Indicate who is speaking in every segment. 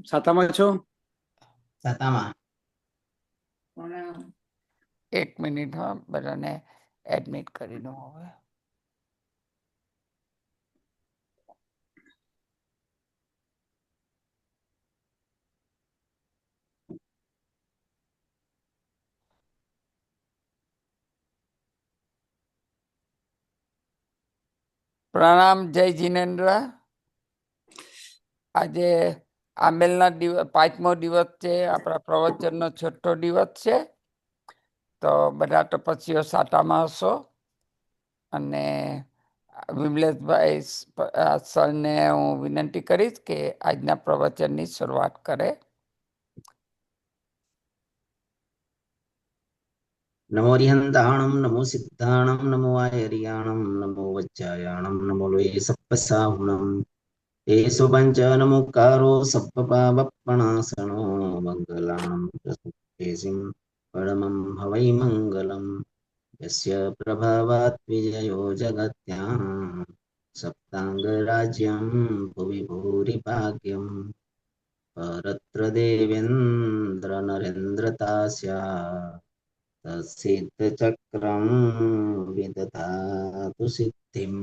Speaker 1: સાતામાં છો?
Speaker 2: સાતામાં.
Speaker 3: એક મિનિટ, હા, બધાને એડમિટ કરી દઉં હવે. પ્રણામ, જય જીનેન્દ્ર. આજે આંબેલના દિવસ, 5મો દિવસ છે, આપણા પ્રવચનનો 6થો દિવસ છે. તો બધા તપસ્વીઓ સાતામાં હશો અને વિમલેશભાઈ સરને હું વિનંતી કરીશ કે આજના પ્રવચનની શરૂઆત કરે.
Speaker 2: નમો રિહંતાણમ, નમો સિદ્ધાણમ, નમો આયરિયાણમ, નમો વજ્જાયાણમ, નમો લોય સપ્પસાહુણમ. એસો પંચ નમોકારો સપ્પપાવપણાસણો મંગલાણમ પ્રસુતેસિં પરમં હવૈ મંગલમ. યસ્ય પ્રભાવાત વિજયો જગત્યાં સપ્તાંગ રાજ્યમ ભુવિ ભૂરિ ભાગ્યમ. પરત્ર દેવેન્દ્ર નરેન્દ્રતાસ્યા તત્સિદ્ધ ચક્રમ વિદધાતુ સિદ્ધિમ.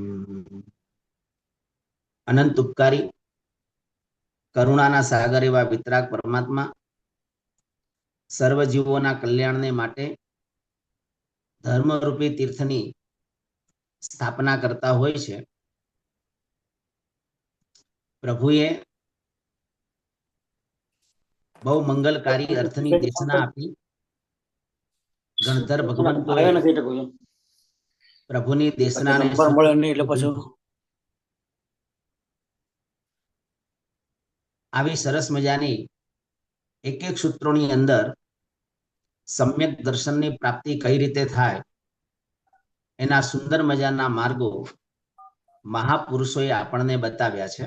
Speaker 2: અનંત ઉપકારી કરુણાના સાગર એવા વિતરાગ પરમાત્મા સર્વ જીવોના કલ્યાણને માટે ધર્મરૂપી તીર્થની સ્થાપના કરતા હોય છે. પ્રભુએ બહુ મંગલકારી અર્થની દેશના આપી. ગણધર ભગવંતોએ પ્રભુની દેશનાને આવી સરસ મજાની એક એક સૂત્રોની અંદર સમ્યક દર્શનની પ્રાપ્તિ કઈ રીતે થાય એના સુંદર મજાના માર્ગો મહાપુરુષોએ આપણને બતાવ્યા છે.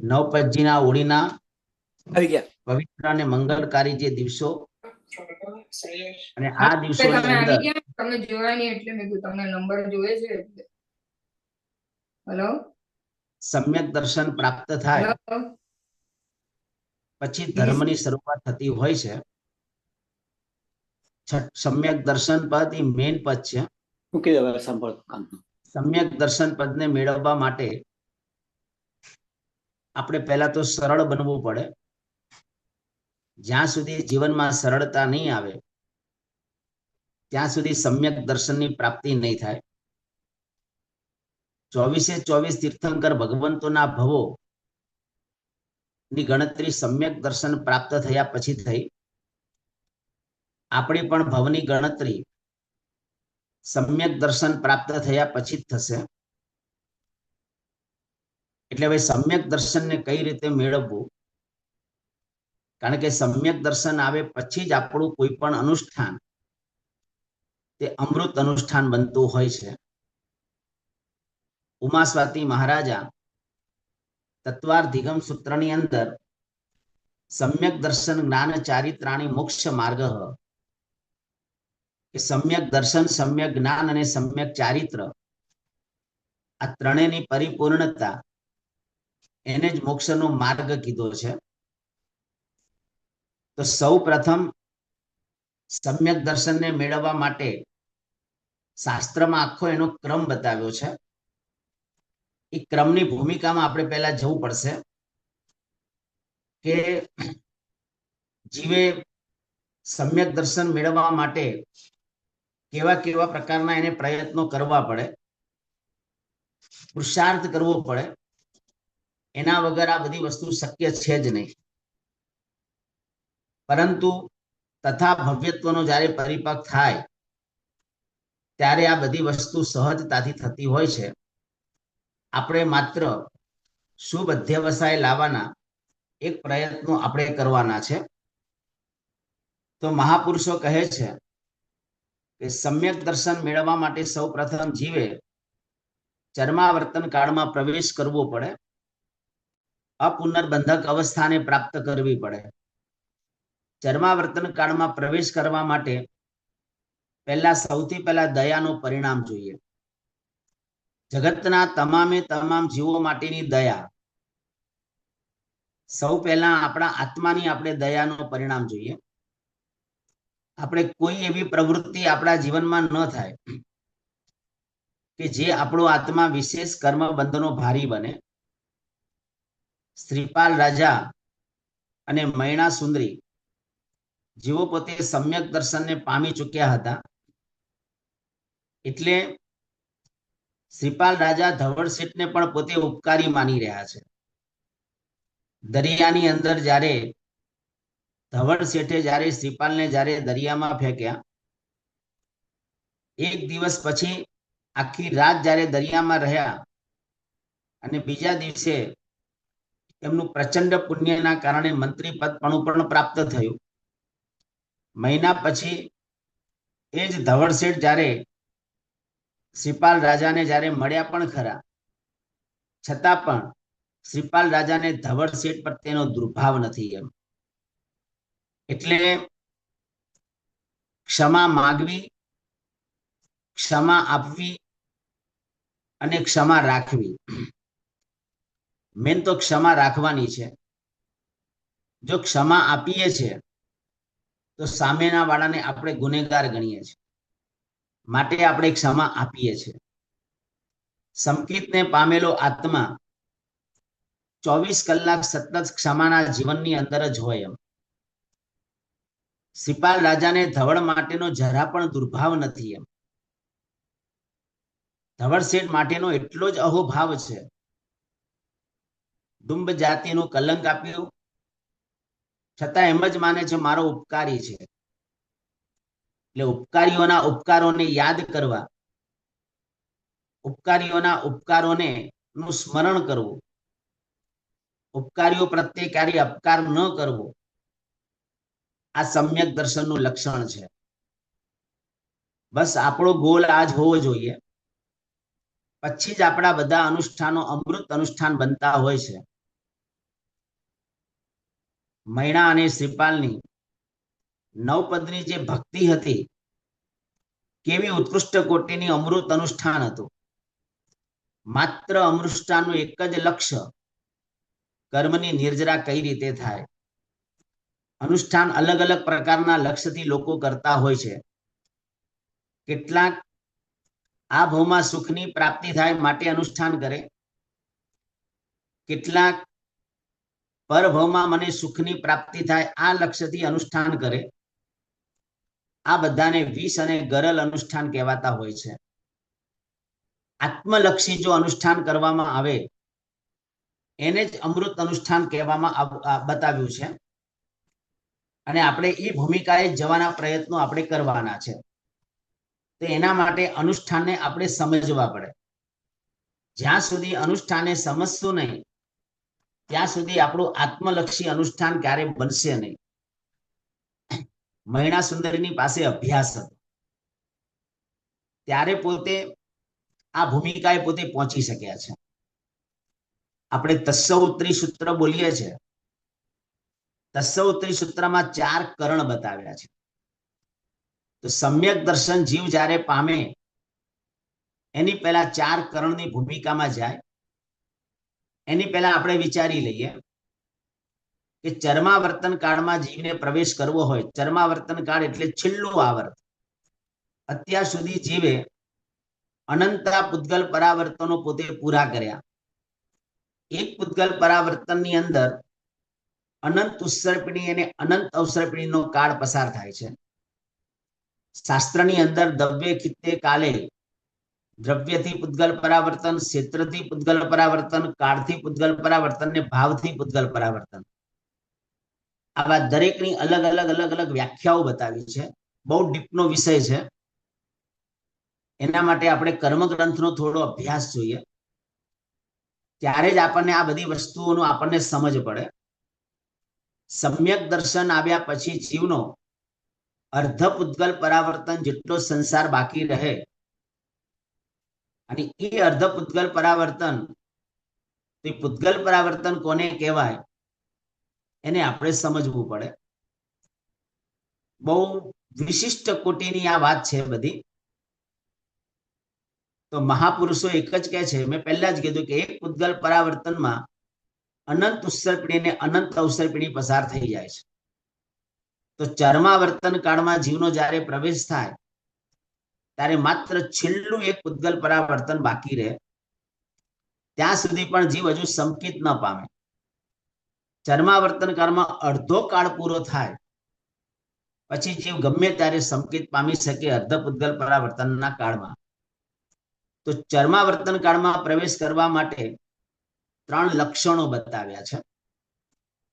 Speaker 2: નવપતજીના ઓળીના પવિત્ર અને મંગલકારી જે દિવસો અને આ દિવસોની અંદર
Speaker 4: તમને જોયા નહીં એટલે મેં કીધું તમને નંબર જોઈએ છે એટલે. હેલો,
Speaker 2: સમ્યક દર્શન પ્રાપ્ત થાય પછી ધર્મની શરૂઆત થતી હોય છે. સમ્યક દર્શન પદ એ મેઇન પદ છે. સમ્યક દર્શન પદને મેળવવા માટે આપણે પહેલા તો સરળ બનવું પડે. જ્યાં સુધી જીવનમાં સરળતા નહીં આવે ત્યાં સુધી સમ્યક દર્શનની પ્રાપ્તિ નહીં થાય. 24 તીર્થંકર ભગવંતોના ભવો ની ગણતરી સમ્યક દર્શન પ્રાપ્ત થયા પછી થઈ. આપણી પણ ભવની ગણતરી સમ્યક દર્શન પ્રાપ્ત થયા પછી જ થશે. એટલે હવે સમ્યક દર્શનને કઈ રીતે મેળવવું? કારણ કે સમ્યક દર્શન આવે પછી જ આપણું કોઈ પણ અનુષ્ઠાન તે અમૃત અનુષ્ઠાન બનતું હોય છે. ઉમા સ્વાતી મહારાજા તત્વાર્ધિગમ સૂત્રની અંદર સમ્યક દર્શન જ્ઞાન ચારિત્રાણી મોક્ષ માર્ગ, કે સમ્યક દર્શન, સમ્યક જ્ઞાન અને સમ્યક ચારિત્ર આ ત્રણેયની પરિપૂર્ણતા એને જ મોક્ષનો માર્ગ કીધો છે. તો સૌ પ્રથમ સમ્યક દર્શનને મેળવવા માટે શાસ્ત્રમાં આખો એનો ક્રમ બતાવ્યો છે. એ ક્રમની ભૂમિકામાં આપણે પહેલા જવું પડશે કે જીવે સમ્યક દર્શન મેળવવા માટે કેવા કેવા પ્રકારના એને પ્રયત્નો કરવા પડે, પુરુષાર્થ કરવો પડે. એના વગર આ બધી વસ્તુ શક્ય છે જ નહીં. પરંતુ તથા ભવ્યત્વનો જ્યારે પરિપક્વ થાય ત્યારે આ બધી વસ્તુ સહજતાથી થતી હોય છે. આપણે માત્ર શુભ અધ્યવસાય લાવવાના એક પ્રયત્નો આપણે કરવાના છે. તો મહાપુરુષો કહે છે કે સમ્યક દર્શન મેળવવા માટે સૌ પ્રથમ જીવે ચર્માવર્તન કાળમાં પ્રવેશ કરવો પડે, અપુનર્બંધક અવસ્થાને પ્રાપ્ત કરવી પડે. ચર્માવર્તન કાળમાં પ્રવેશ કરવા માટે સૌથી પહેલા દયાનું પરિણામ જોઈએ. જગતના તમામે તમામ જીવો માટેની દયા સૌ પહેલા આપણા આત્માની આપણે દયાનો પરિણામ જોઈએ. આપણે કોઈ એવી પ્રવૃત્તિ આપણા જીવનમાં ન થાય કે જે આપણો આત્મા વિશેષ કર્મ બંધનો ભારી બને. શ્રીપાલ રાજા અને મૈણા સુંદરી જેઓ પોતે સમ્યક દર્શનને પામી ચૂક્યા હતા, એટલે શ્રીપાલ રાજા ધવળ શેઠને પણ પોતે ઉપકારી માની રહ્યા છે. દરિયાની અંદર જ્યારે ધવળ શેઠે જ્યારે શ્રીપાલને જ્યારે દરિયામાં ફેંક્યા, એક દિવસ પછી આખી રાત જ્યારે દરિયામાં રહ્યા અને બીજા દિવસે એમનું પ્રચંડ પુણ્યના કારણે મંત્રી પદ પણ પ્રાપ્ત થયું. મહિના પછી એ જ ધવળ શેઠ જ્યારે શ્રીપાલ રાજાને જ્યારે મળ્યા પણ ખરા, છતાં પણ શ્રીપાલ રાજાને ધવળ શેઠ પ્રત્યેનો દુર્ભાવ નથી. એમ એટલે ક્ષમા માગવી, ક્ષમા આપવી અને ક્ષમા રાખવી. મેન તો ક્ષમા રાખવાની છે. જો ક્ષમા આપીએ છીએ તો સામેના વાળાને આપણે ગુનેગાર ગણીએ છીએ, માટે આપણે ક્ષમા આપીએ છીએ. સંકિતને પામેલો આત્મા 24 કલાક સતત ક્ષમાના જીવનની અંદર જ હોય. એમ શ્રીપાલ રાજાને ધવળ માટેનો જરા પણ દુર્ભાવ નથી. એમ ધવળ શેઠ માટેનો એટલો જ અહોભાવ છે. ડુંબ જાતિનું કલંક આપ્યું છતાં એમ જ માને છે મારો ઉપકારી છે. એટલે ઉપકારીઓના ઉપકારોને યાદ કરવા, ઉપકારીઓના ઉપકારોને નું સ્મરણ કરવું, ઉપકારીઓ પ્રત્યે ક્યારે અપકાર ન કરવો, આ સમ્યક દર્શનનું લક્ષણ છે. બસ આપણો ગોલ આ જ હોવો જોઈએ. પછી જ આપણા બધા અનુષ્ઠાનો અમૃત અનુષ્ઠાન બનતા હોય છે. મૈણા અને શ્રીપાલની નવપદની જે ભક્તિ હતી, કેવી ઉત્કૃષ્ટ કોટીની અમૃત અનુષ્ઠાન હતું. માત્ર અમૃષ્ટાનનું એક જ લક્ષ્ય, કર્મની નિર્જરા કઈ રીતે થાય. અનુષ્ઠાન અલગ અલગ પ્રકારના લક્ષ્યથી લોકો કરતા હોય છે. કેટલાક આ ભાવમાં સુખની પ્રાપ્તિ થાય માટે અનુષ્ઠાન કરે, કેટલાક પરભાવમાં મને સુખની પ્રાપ્તિ થાય આ લક્ષ્યથી અનુષ્ઠાન કરે. આ બધાને વિષ અને ગરલ અનુષ્ઠાન કહેવાતા હોય છે. આત્મલક્ષી જો અનુષ્ઠાન કરવામાં આવે એને જ અમૃત અનુષ્ઠાન કહેવામાં બતાવ્યું છે. અને આપણે એ ભૂમિકાએ જવાના પ્રયત્નો આપણે કરવાના છે. તો એના માટે અનુષ્ઠાનને આપણે સમજવા પડે. જ્યાં સુધી અનુષ્ઠાનને સમજશું નહીં ત્યાં સુધી આપણું આત્મલક્ષી અનુષ્ઠાન ક્યારે બનશે નહીં. મૈણા સુંદરીની પાસે અભ્યાસ હતો ત્યારે પોતે આ ભૂમિકાએ પોતે પહોંચી શક્યા છે. આપણે તસ્સૌત્રી સૂત્ર બોલીએ છીએ. તસ્સૌત્રી સૂત્રમાં 4 કરણ બતાવ્યા છે. તો સમ્યક દર્શન જીવ જ્યારે પામે એની પહેલા 4 કરણની ભૂમિકામાં જાય. એની પહેલા આપણે વિચારી લઈએ કે ચર્માવર્તન કાળમાં જીવને પ્રવેશ કરવો હોય. ચર્માવર્તન કાળ એટલે છેલ્લું આવર્ત. અત્યાર સુધી જીવે અનંતા પૂતગલ પરાવર્તનો પોતે પૂરા કર્યા. એક પૂતગલ પરાવર્તનની અંદર અનંત ઉત્સર્પિણી અને અનંત અવસર્પિણીનો કાળ પસાર થાય છે. શાસ્ત્રની અંદર દ્રવ્ય ખિત્તે કાલે દ્રવ્યથી પૂતગલ પરાવર્તન, ક્ષેત્રથી પૂતગલ પરાવર્તન, કાળથી પૂતગલ પરાવર્તન ને ભાવથી પૂતગલ પરાવર્તન, આવા દરેકની અલગ અલગ વ્યાખ્યાઓ બતાવી છે. બહુ ડીપનો વિષય છે. એના માટે આપણે કર્મગ્રંથનો થોડો અભ્યાસ જોઈએ, ત્યારે જ આપણને આ બધી વસ્તુઓનો આપણને સમજ પડે. સમ્યક દર્શન આવ્યા પછી જીવનો અર્ધ પૂતગલ પરાવર્તન જેટલો સંસાર બાકી રહે અને એ અર્ધ પૂતગલ પરાવર્તન, તે પૂતગલ પરાવર્તન કોને કહેવાય એને આપણે સમજવું પડે. બહુ વિશિષ્ટ કોટીની આ વાત છે બધી. તો મહાપુરુષો એક જ કહે છે, મેં પહેલા જ કીધું કે એક પૂતગલ પરાવર્તનમાં અનંત ઉત્સર પેઢી ને અનંત અવસર પેઢી પસાર થઈ જાય છે. તો ચર્માવર્તન કાળમાં જીવનો જ્યારે પ્રવેશ થાય ત્યારે માત્ર છેલ્લું એક પૂતગલ પરાવર્તન બાકી રહે. ત્યાં સુધી પણ જીવ હજુ સંકિત ન પામે. ચર્માવર્તન કાળમાં અડધો કાળ પૂરો થાય પછી જીવ ગમે ત્યારે સંકિત પામી શકે અર્ધ પૂતગલ પરાવર્તનના કાળમાં. તો ચર્માવર્તન કાળમાં પ્રવેશ કરવા માટે 3 લક્ષણો બતાવ્યા છે.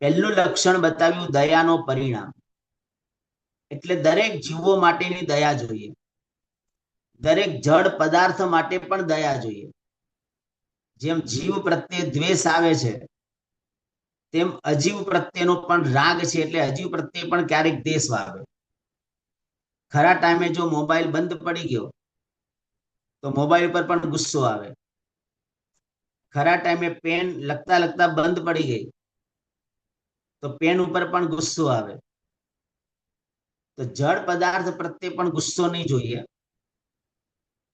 Speaker 2: પહેલું લક્ષણ બતાવ્યું દયાનો પરિણામ, એટલે દરેક જીવો માટેની દયા જોઈએ. દરેક જડ પદાર્થ માટે પણ દયા જોઈએ. જેમ જીવ પ્રત્યે દ્વેષ આવે છે તેમ અજીવ પ્રત્યેનો પણ રાગ છે, એટલે અજીવ પ્રત્યે પણ ક્યારેક દ્વેષ આવે. ખરા ટાઈમે જો મોબાઈલ બંધ પડી ગયો તો મોબાઈલ પર પણ ગુસ્સો આવે. ખરા ટાઈમે પેન લખતા લખતા બંધ પડી ગઈ તો પેન ઉપર પણ ગુસ્સો આવે. તો જળ પદાર્થ પ્રત્યે પણ ગુસ્સો નહીં જોઈએ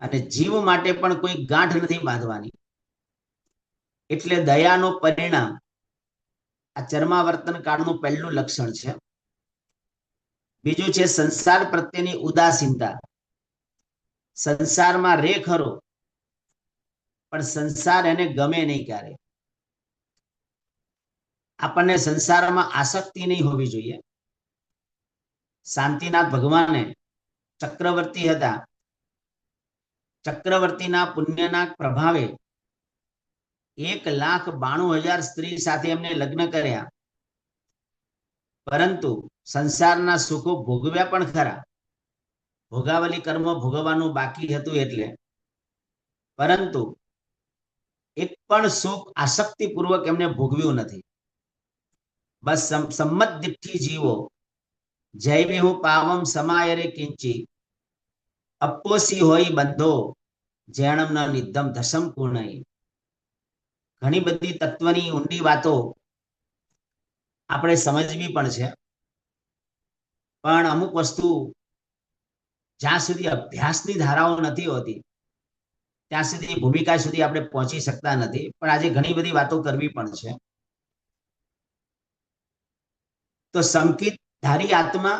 Speaker 2: અને જીવ માટે પણ કોઈ ગાંઠ નથી બાંધવાની. એટલે દયાનો પરિણામ આ ચર્માવર્તન કાળનું પહેલું લક્ષણ છે. બીજું છે સંસાર પ્રત્યેની ઉદાસીનતા. સંસારમાં રે ખરો પણ સંસાર એને ગમે નહીં ક્યારે. આપણને સંસારમાં આસક્તિ નહીં હોવી જોઈએ. શાંતિનાથ ભગવાને ચક્રવર્તી હતા. ચક્રવર્તીના પુણ્યના પ્રભાવે 1,92,000 સ્ત્રી સાથે એમને લગ્ન કર્યા, પરંતુ સંસારના સુખો ભોગવ્યા પણ ખરા. ભોગાવલી કર્મ ભોગવવાનું બાકી હતું એટલે, પરંતુ એક પણ સુખ આસક્તિપૂર્વક એમને ભોગવ્યું નથી. બસ સંમત દિઠ્ઠી જીવો જૈવે હું પાવમ સમાય રે કિંચી અપોસી હોય બંધો જૈણમ ન નિધમ દશમ પૂર્ણય. ઘણી બધી તત્વની ઊંડી વાતો આપણે સમજવી પણ છે, પણ અમુક વસ્તુ જ્યાં સુધી અભ્યાસની ધારાઓ નથી હોતી ત્યાં સુધી ભૂમિકા સુધી આપણે પહોંચી શકતા નથી. પણ આજે ઘણી બધી વાતો કરવી પણ છે. તો સંકિત ધારી આત્મા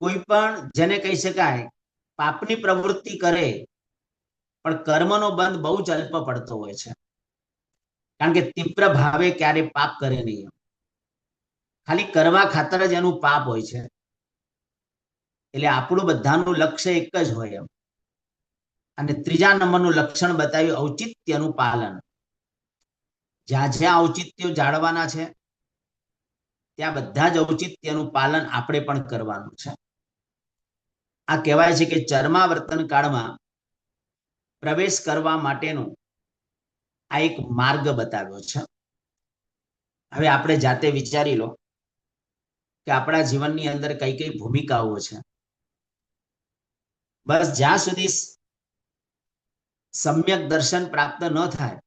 Speaker 2: કોઈ પણ જેને કહી શકાય પાપની પ્રવૃત્તિ કરે પણ કર્મનો બંધ બહુ જ અલ્પ પડતો હોય છે. કારણ કે તીવ્ર ભાવે ક્યારે પાપ કરે નહીં, ખાલી કરવા ખાતર જ એનું પાપ હોય છે. એટલે આપણું બધાનું લક્ષ્ય એક જ હોય એમ. અને ત્રીજા નંબરનું લક્ષણ બતાવ્યું ઔચિત્યનું પાલન. જ્યાં જ્યાં ઔચિત્યો જાળવાના છે ત્યાં બધા જ ઔચિત્યનું પાલન આપણે પણ કરવાનું છે. આ કહેવાય છે કે ચર્માવર્તન કાળમાં પ્રવેશ કરવા માટેનો આ એક માર્ગ બતાવ્યો છે. હવે આપણે જાતે વિચારી લો કે આપણા જીવનની અંદર કઈ કઈ ભૂમિકાઓ છે. બસ જ્યાં સુધી સમ્યક દર્શન પ્રાપ્ત ન થાય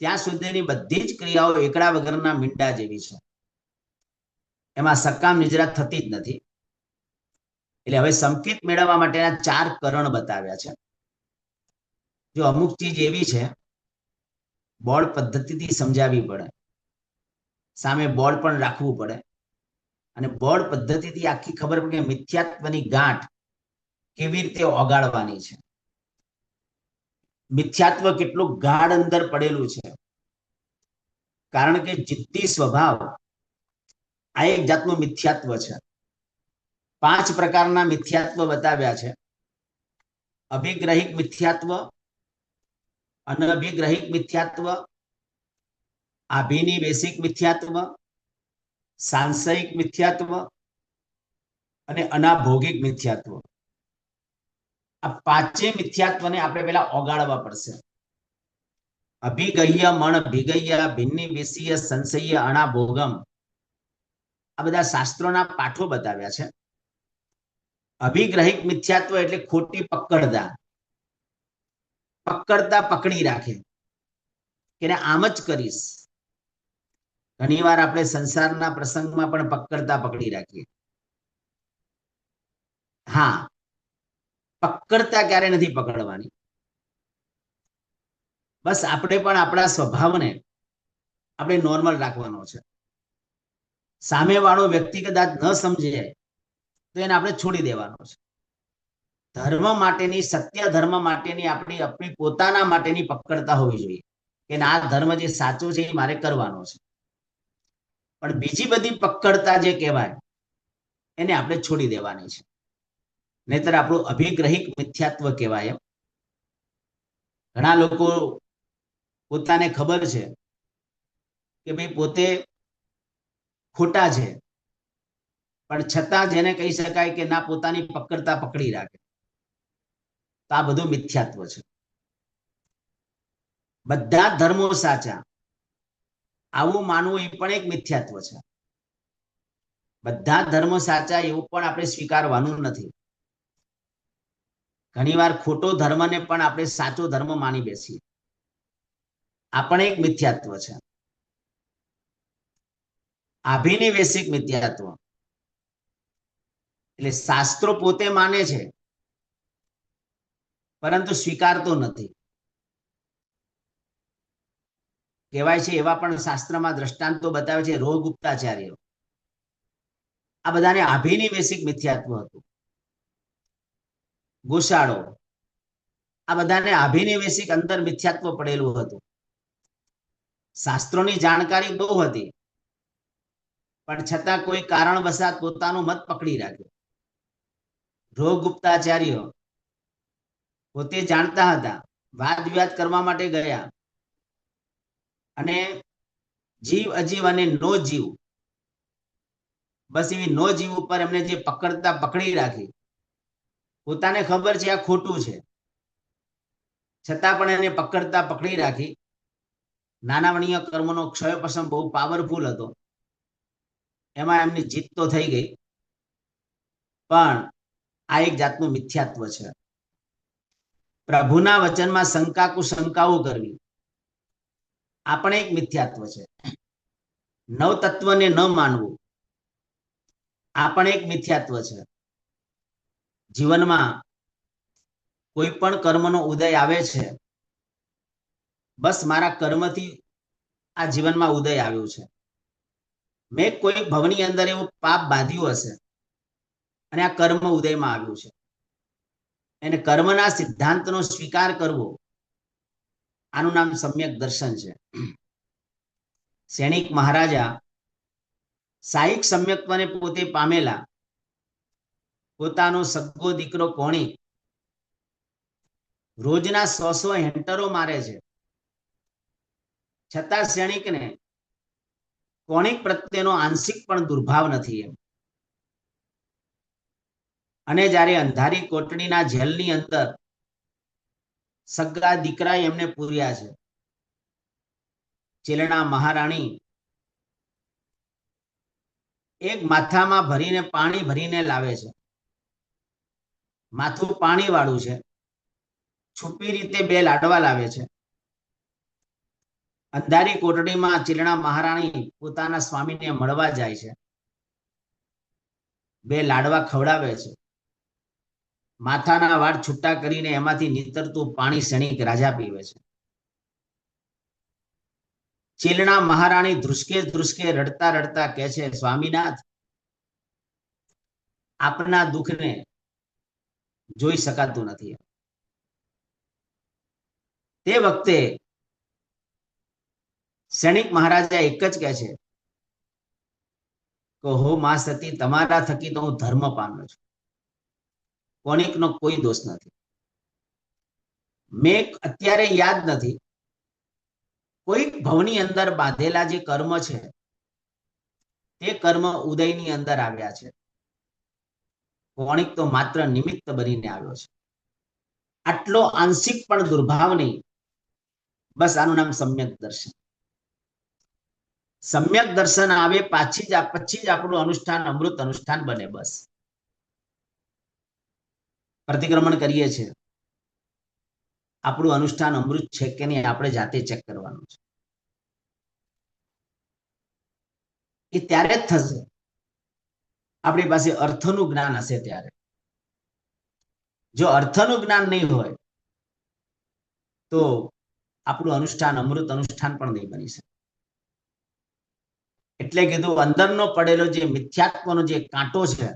Speaker 2: ત્યાં સુધીની બધી જ ક્રિયાઓ એકડા વગરના મીંડા જેવી છે. એમાં સકામ નિદ્રા થતી જ નથી. એટલે હવે સંકેત મેળવવા માટેના 4 કરણ બતાવ્યા છે. જો અમુક ચીજ એવી છે બોર્ડ પદ્ધતિથી સમજાવવી પડે, સામે બોર્ડ પણ રાખવું પડે અને બોર્ડ પદ્ધતિથી આખી ખબર પડે કે મિથ્યાત્વની ગાંઠ કેવી રીતે ઓગાળવાની છે. મિથ્યાત્વ કેટલું ગાઢ અંદર પડેલું છે. કારણ કે જિદ્દી સ્વભાવ આ એક જાતનું મિથ્યાત્વ છે. 5 પ્રકારના મિથ્યાત્વ બતાવ્યા છે. અભિગ્રહિક મિથ્યાત્વ, અનભિગ્રહિક મિથ્યાત્વ, આભિનિવેશિક મિથ્યાત્વ, સાંશયિક મિથ્યાત્વ અને અનાભોગિક મિથ્યાત્વ. આ 5 મિથ્યાત્વને આપણે પહેલા ઓગાળવા પડશે. અભિગહ્ય, મણભિગહ્ય, ભિન્નિવેશીય, સંશય, અનાભોગમ, આ બધા શાસ્ત્રોના પાઠો બતાવ્યા છે. અભિગ્રહિક મિથ્યાત્વ એટલે ખોટી પકડતા, પકડતા પકડી રાખે કે આમ જ કરીશ. ઘણીવાર આપણે સંસારના પ્રસંગમાં પણ પકડતા પકડી રાખીએ. હા, પકડતા ક્યારે નથી પકડવાની. બસ આપણે પણ આપણા સ્વભાવને આપણે નોર્મલ રાખવાનો છે. સામેવાળો વ્યક્તિ કદાચ ન સમજે તો એને આપણે છોડી દેવાનો છે. ધર્મ માટેની, સત્ય ધર્મ માટેની આપણી પોતાના માટેની પકડતા હોવી જોઈએ કે આ ધર્મ જે સાચો છે એ મારે કરવાનો છે. પણ બીજી બધી પકડતા જે કહેવાય એને આપણે છોડી દેવાની છે. નહીતર આપણું અભિગ્રહિક મિથ્યાત્વ કહેવાય. ઘણા લોકો પોતાને ખબર છે કે ભાઈ પોતે ખોટા છે, પણ છતાં જેને કહી શકાય કે ના પોતાની પકડતા પકડી રાખે, તો આ બધું મિથ્યાત્વ છે. બધા ધર્મો સાચા આવું માનવું એ પણ એક મિથ્યાત્વ છે. બધા ધર્મો સાચા એવું પણ આપણે સ્વીકારવાનું નથી. ઘણીવાર ખોટો ધર્મને પણ આપણે સાચો ધર્મ માની બેસીએ, આ પણ એક મિથ્યાત્વ છે. આભિનિવેશિક મિથ્યાત્વ એટલે શાસ્ત્રો પોતે માને છે પરંતુ સ્વીકારતો નથી. કહેવાય છે એવા પણ શાસ્ત્રમાં દ્રષ્ટાંતો બતાવે છે. રોહગુપ્તાચાર્ય, આ બધાને આભિનિવેશિક મિથ્યાત્વ હતું. ગોશાળો, આ બધાને આભિનિવેશિક અંદર મિથ્યાત્વ પડેલું હતું. શાસ્ત્રોની જાણકારી બહુ હતી, પણ છતાં કોઈ કારણવશાત પોતાનો મત પકડી રાખ્યો. રોહગુપ્તાચાર્ય પોતે જાણતા હતા, વાદ વિવાદ કરવા માટે ગયા અને જીવ અજીવ અને નો જીવ, બસ એવી નો જીવ ઉપર એમને જે પકડતા પકડી રાખી. પોતાને ખબર છે આ ખોટું છે, છતાં પણ એને પકડતા પકડી રાખી. નાનાવણીય કર્મનો ક્ષયપસમ બહુ પાવરફુલ હતો, એમાં એમની જીત તો થઈ ગઈ, પણ આ એક જાતનું મિથ્યાત્વ છે. પ્રભુના વચનમાં શંકા કુશંકાઓ કરવી, આ પણ એક મિથ્યાત્વ છે. નવતત્વને ન માનવું, આ પણ એક મિથ્યાત્વ છે. જીવનમાં કોઈ પણ કર્મનો ઉદય આવે છે, બસ મારા કર્મથી આ જીવનમાં ઉદય આવ્યો છે. મેં કોઈ ભવની અંદર એવું પાપ બાંધ્યું હશે અને આ કર્મ ઉદયમાં આવ્યું છે. એને કર્મના સિદ્ધાંતનો સ્વીકાર કરવો, આનું નામ સમ્યક દર્શન છે. સૈનિક મહારાજા સાહિક સમ્યક્ત્વને પોતે પામેલા પોતાનો સગ્ગો દીકરો કોણિક રોજના 100 હેન્ટરો મારે છે, છતાં સૈનિકને કોણિક પ્રત્યેનો આંશિક પણ દુર્ભાવ નથી. એમ અને જ્યારે અંધારી કોટડીના જેલની અંદર સગા દીકરા એમને પૂર્યા છે. ચેલણા મહારાણી એક માથામાં ભરીને પાણી ભરીને લાવે છે. માથું પાણી વાળું છે. છુપી રીતે 2 લાડવા લાવે છે. અંધારી કોટડીમાં ચેલણા મહારાણી પોતાના સ્વામીને મળવા જાય છે. 2 લાડવા ખવડાવે છે. માથાના વાળ છૂટા કરીને એમાંથી નીતરતું પાણી સૈનિક રાજા પીવે છે. ચેલણા મહારાણી ધ્રુસકે ધ્રુસકે રડતા રડતા કહે છે, સ્વામીનાથ, આપના દુઃખને જોઈ શકાતું નથી. તે વખતે સૈનિક મહારાજા એક જ કહે છે કે હો મા સતી, તમારા થકી તો હું ધર્મ પામ્યો છું, કોણિકનો કોઈ દોષ નથી. મેં અત્યારે યાદ નથી, કોઈક ભવની અંદર બાંધેલા જે કર્મ છે તે કર્મ ઉદયની અંદર આવ્યા છે. કોણિક તો માત્ર નિમિત્ત બનીને આવ્યો છે. આટલો આંશિક પણ દુર્ભાવ નહીં. બસ આનું નામ સમ્યક દર્શન. સમ્યક દર્શન આવે પછી જ આપણું અનુષ્ઠાન અમૃત અનુષ્ઠાન બને. બસ પ્રતિક્રમણ કરીએ છીએ, આપણું અનુષ્ઠાન અમૃત છે કે નહીં આપણે જાતે ચેક કરવાનું છે. એ ત્યારે જ થશે આપણી પાસે અર્થનું જ્ઞાન હશે ત્યારે. જો અર્થનું જ્ઞાન નહીં હોય તો આપણું અનુષ્ઠાન અમૃત અનુષ્ઠાન પણ નહીં બની શકે. એટલે કીધું અંદરનો પડેલો જે મિથ્યાત્વનો જે કાંટો છે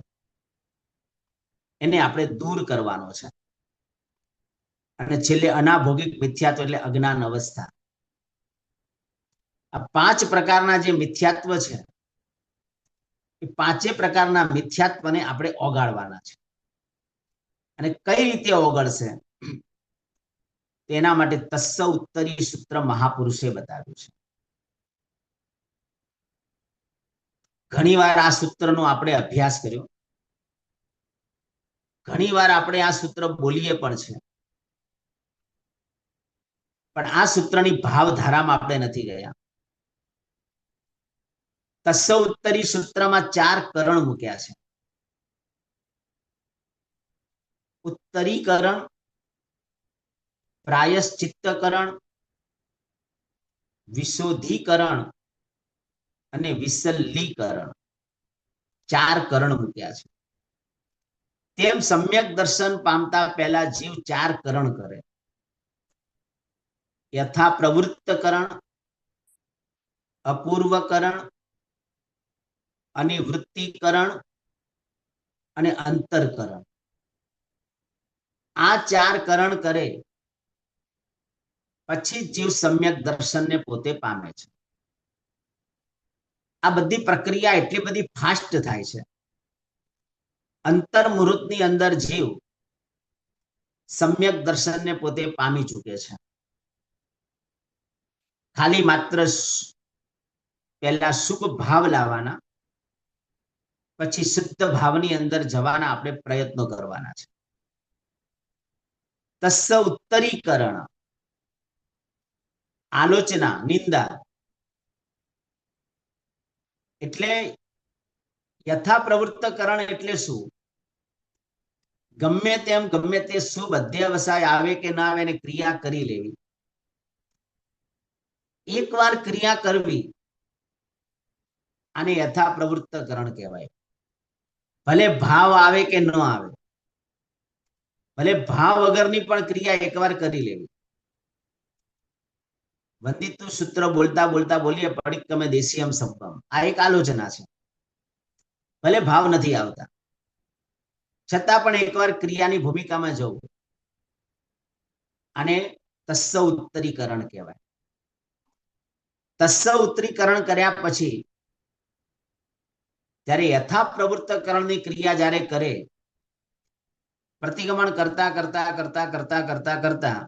Speaker 2: એને આપણે દૂર કરવાનો છે. અને છેલ્લે અનાભોગિક મિથ્યાત્વ એટલે અજ્ઞાન અવસ્થા. આ 5 પ્રકારના જે મિથ્યાત્વ છે એ 5 પ્રકારના મિથ્યાત્વને આપણે ઓગાળવાના છે. અને કઈ રીતે ઓગળશે તેના માટે તસ્સ ઉત્તરી સૂત્ર મહાપુરુષે બતાવ્યું છે. ઘણીવાર આ સૂત્રનો આપણે અભ્યાસ કર્યો, ઘણીવાર આપણે આ સૂત્ર બોલીએ પણ છે, પણ આ સૂત્રની ભાવધારામાં આપણે નથી ગયા. તસ્સ ઉત્તરી સૂત્રમાં 4 કરણ મૂક્યા છે. ઉત્તરીકરણ, પ્રાયશ્ચિત્તકરણ, વિશોધીકરણ અને વિસલ્લીકરણ 4 કરણ મૂક્યા છે. તેમ સમ્યક દર્શન પામતા પહેલા જીવ 4 કરણ કરે. યથા પ્રવૃત્તકરણ, અપૂર્વકરણ, અનિવૃત્તિકરણ અને અંતરકરણ. આ 4 કરણ કરે પછી જીવ સમ્યક દર્શનને પોતે પામે છે. આ બધી પ્રક્રિયા એટલી બધી ફાસ્ટ થાય છે. અંતર્મુહૂર્તની અંદર જીવ સમ્યક દર્શનને પોતે પામી ચૂકે છે. ખાલી માત્ર પહેલા શુભ ભાવ લાવવાના, પછી શુદ્ધ ભાવની અંદર જવાના આપણે પ્રયત્નો કરવાના છે. તસ્સ ઉત્તરીકરણ, આલોચના, નિંદા એટલે યથા પ્રવૃત્તકરણ એટલે શું? ગમે તેમ ગમે તે શુભ અધ્યાવસાય આવે કે ના આવે એને ક્રિયા કરી લેવી. એકવાર ક્રિયા કરવી આને યથા પ્રવૃત્તકરણ કહેવાય. ભલે ભાવ આવે કે ન આવે, ભલે ભાવ વગરની પણ ક્રિયા એકવાર કરી લેવી. વંદિતું સૂત્ર બોલતા બોલતા બોલીએ પડિક્કમે દેશીયમ સંપમ, આ એક આલોચના છે. ભલે ભાવ નથી આવતા છતાં પણ એકવાર ક્રિયાની ભૂમિકામાં જવું, આને તસ્સ ઉત્તરીકરણ કહેવાય. તસ્સ ઉત્તરીકરણ કર્યા પછી જ્યારે યથા પ્રવૃત્તકરણની ક્રિયા જ્યારે કરે, પ્રતિક્રમણ કરતા કરતા કરતા કરતા કરતા કરતા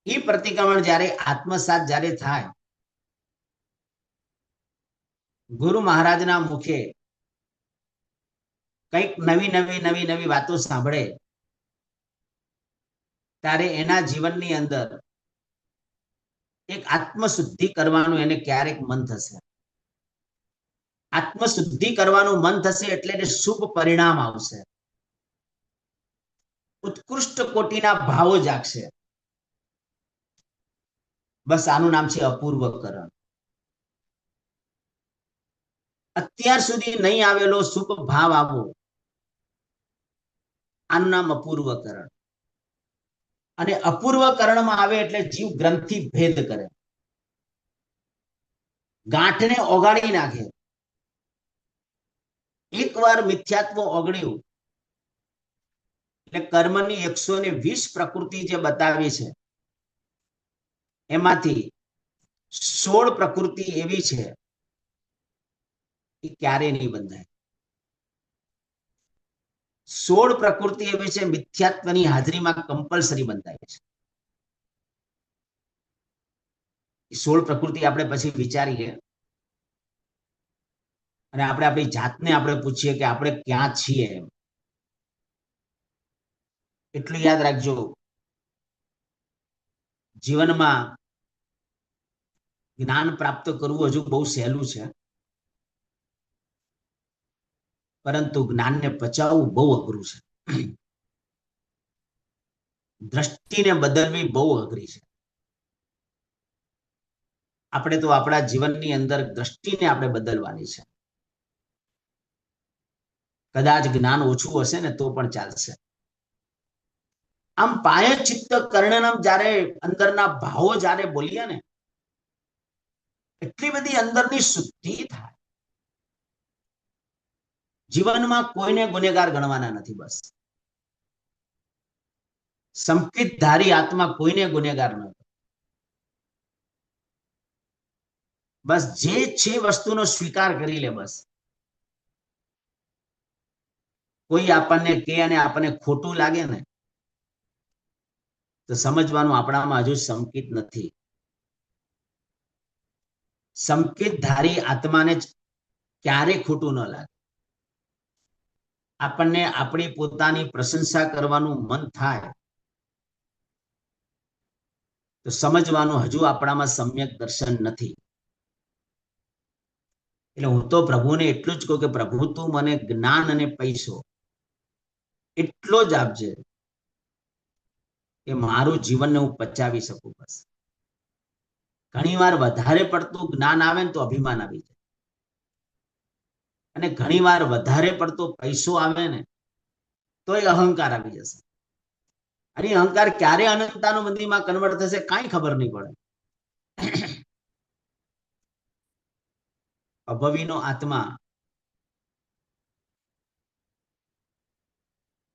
Speaker 2: એ પ્રતિક્રમણ જ્યારે આત્મસાત જ્યારે થાય, ગુરુ મહારાજના મુખે કંઈક નવી નવી નવી નવી વાતો સાંભળે ત્યારે એના જીવનની અંદર એક આત્મશુદ્ધિ કરવાનું એને ક્યારેક મન થશે. આત્મશુદ્ધિ કરવાનું મન થશે એટલે એને શુભ પરિણામ આવશે, ઉત્કૃષ્ટ કોટીના ભાવો જાગશે. બસ આનું નામ છે અપૂર્વકરણ. અત્યાર સુધી નહીં આવેલો શુભ ભાવ આવવો, આનું નામ અપૂર્વકરણ. અને અપૂર્વકરણમાં આવે એટલે જીવ ગ્રંથિ ભેદ કરે, ગાંઠને ઓગાળી નાખે. એકવાર મિથ્યાત્વ ઓગળ્યું એટલે કર્મની 120 પ્રકૃતિ જે બતાવી છે એમાંથી 16 પ્રકૃતિ એવી છે એ ક્યારેય નહીં બંધાય. 16 પ્રકૃતિ એવી છે મિથ્યાત્વની હાજરીમાં કમ્પલસરી બંધાય છે. 16 પ્રકૃતિ આપણે પછી વિચારીએ અને આપણે આપણી જાતને આપણે પૂછીએ કે આપણે ક્યાં છીએ. એમ એટલું યાદ રાખજો, જીવનમાં જ્ઞાન પ્રાપ્ત કરવું હજુ બહુ સહેલું છે, પરંતુ જ્ઞાનને પચાવવું બહુ અઘરું છે. દ્રષ્ટિને બદલવી બહુ અઘરી છે. આપણે તો આપણા જીવનની અંદર દ્રષ્ટિને આપણે બદલવાની છે. કદાચ જ્ઞાન ઓછું હશે ને તો પણ ચાલશે. આમ પાય ચિત્ત કર્ણનમ જ્યારે અંદરના ભાવો જ્યારે બોલીએ ને, એટલી બધી અંદરની શુદ્ધિ થાય. જીવનમાં કોઈને ગુનેગાર ગણવાના નથી. બસ સંકિત ધારી આત્મા કોઈને ગુનેગાર ન, બસ જે છે વસ્તુનો સ્વીકાર કરી લે. બસ કોઈ આપણને કે અને આપણને ખોટું લાગે ને તો સમજવાનું આપણામાં હજુ સંકિત નથી. સંકિત ધારી આત્માને જ ક્યારે ખોટું ન લાગે. આપણને આપણી પોતાની પ્રશંસા કરવાનું મન થાય તો સમજવાનું હજુ આપણામાં સમ્યક દર્શન નથી. એટલે હું તો પ્રભુને એટલું જ કહું કે પ્રભુ તું મને જ્ઞાન અને પૈસો એટલો જ આપજે કે મારું જીવનને હું પચાવી શકું. બસ ઘણી વાર વધારે પડતું જ્ઞાન આવે ને તો અભિમાન આવી જાય, અને ઘણી વાર વધારે પડતો પૈસો આવે ને તો એ અહંકાર આવી જશે. અને અહંકાર ક્યારે અનંતાનુબંધીમાં કન્વર્ટ થશે કાંઈ ખબર નહીં પડે. અભવીનો આત્મા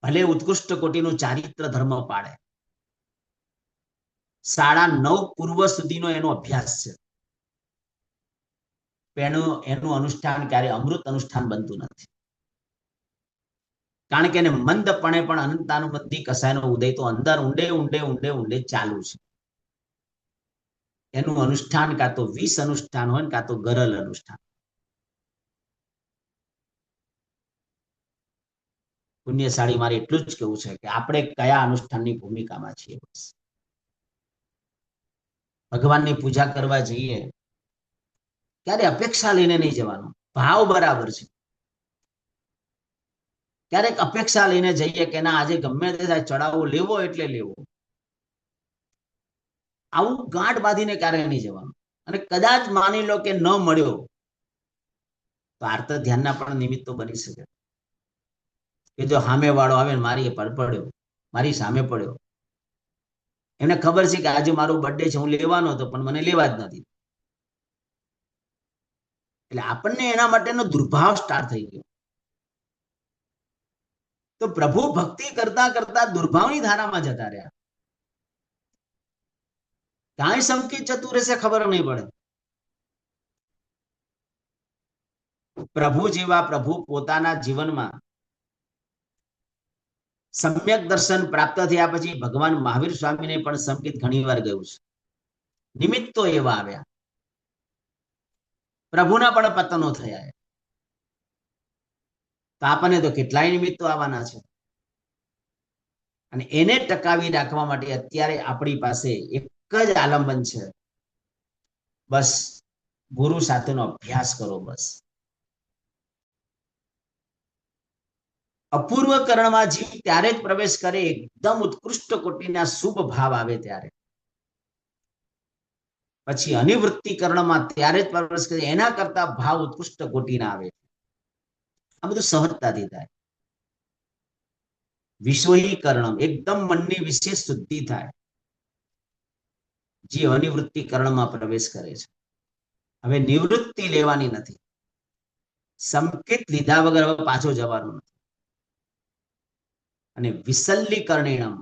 Speaker 2: ભલે ઉત્કૃષ્ટ કોટીનું ચારિત્ર ધર્મ પાડે, 9.5 પૂર્વ સુધીનો એનો અભ્યાસ છે, એનું અનુષ્ઠાન ક્યારે અમૃત અનુષ્ઠાન બનતું નથી. કારણ કે એને મંદપણે પણ અનંતાનુબંધી કસાયનો ઉદય તો અંદર ઊંડે ઊંડે ઊંડે ઊંડે ચાલુ છે. એનું અનુષ્ઠાન કાં તો 20 અનુષ્ઠાન હોય કાં તો ગરલ અનુષ્ઠાન. પુણ્યશાળી મારે એટલું જ કેવું છે કે આપણે કયા અનુષ્ઠાનની ભૂમિકામાં છીએ. બસ ભગવાનની પૂજા કરવા જઈએ ત્યારે અપેક્ષા લઈને નહીં જવાનું, ભાવ બરાબર છે. ક્યારેક અપેક્ષા લઈને જઈએ કે ના આજે ગમે તે થાય ચડાવો લેવો એટલે લેવો, આવું ગાંઠ બાંધીને ક્યારેય નહીં જવાનું. અને કદાચ માની લો કે ન મળ્યો તો આર્ત ધ્યાનના પણ નિમિત્તો બની શકે કે જો સામે વાળો આવે મારી પર પડ્યો, મારી સામે પડ્યો, એને ખબર છે કે આજે મારો બર્થડે છે, હું લેવાનો હતો પણ મને લેવા જ નથી. એટલે આપણને એના માટેનો દુર્ભાવ સ્ટાર્ટ થઈ ગયો. તો પ્રભુ ભક્તિ કરતા કરતા દુર્ભાવની ધારામાં જતા રહ્યા. કાંઈ સંકિત જતું રહેશે ખબર નહીં પડે. પ્રભુ જેવા પ્રભુ પોતાના જીવનમાં સમ્યક દર્શન પ્રાપ્ત થયા પછી ભગવાન મહાવીર સ્વામીને પણ સંકિત ઘણી વાર ગયું છે. નિમિત્તો એવા આવ્યા, પ્રભુના પણ પતનો થયા. તો આપણને તો કેટલાય નિમિત્તો આવવાના છે. અને એને ટકાવી રાખવા માટે અત્યારે આપણી પાસે એક જ આલંબન છે, બસ ગુરુ સાથેનો અભ્યાસ કરો. બસ અપૂર્વ કરણમાં જીવ ત્યારે જ પ્રવેશ કરે એકદમ ઉત્કૃષ્ટ કોટીના શુભ ભાવ આવે ત્યારે. પછી અનિવૃત્તિકરણમાં ત્યારે જ પ્રવેશ કરે એના કરતા ભાવ ઉત્કૃષ્ટ કોટીના આવે. આ બધું સહજતાથી થાય. વિશ્વહીકરણ એકદમ મનની વિશેષ શુદ્ધિ થાય જે અનિવૃત્તિકરણમાં પ્રવેશ કરે છે. હવે નિવૃત્તિ લેવાની નથી, સંકેત લીધા વગર હવે પાછો જવાનું નથી. અને વિસલ્લીકરણેણમ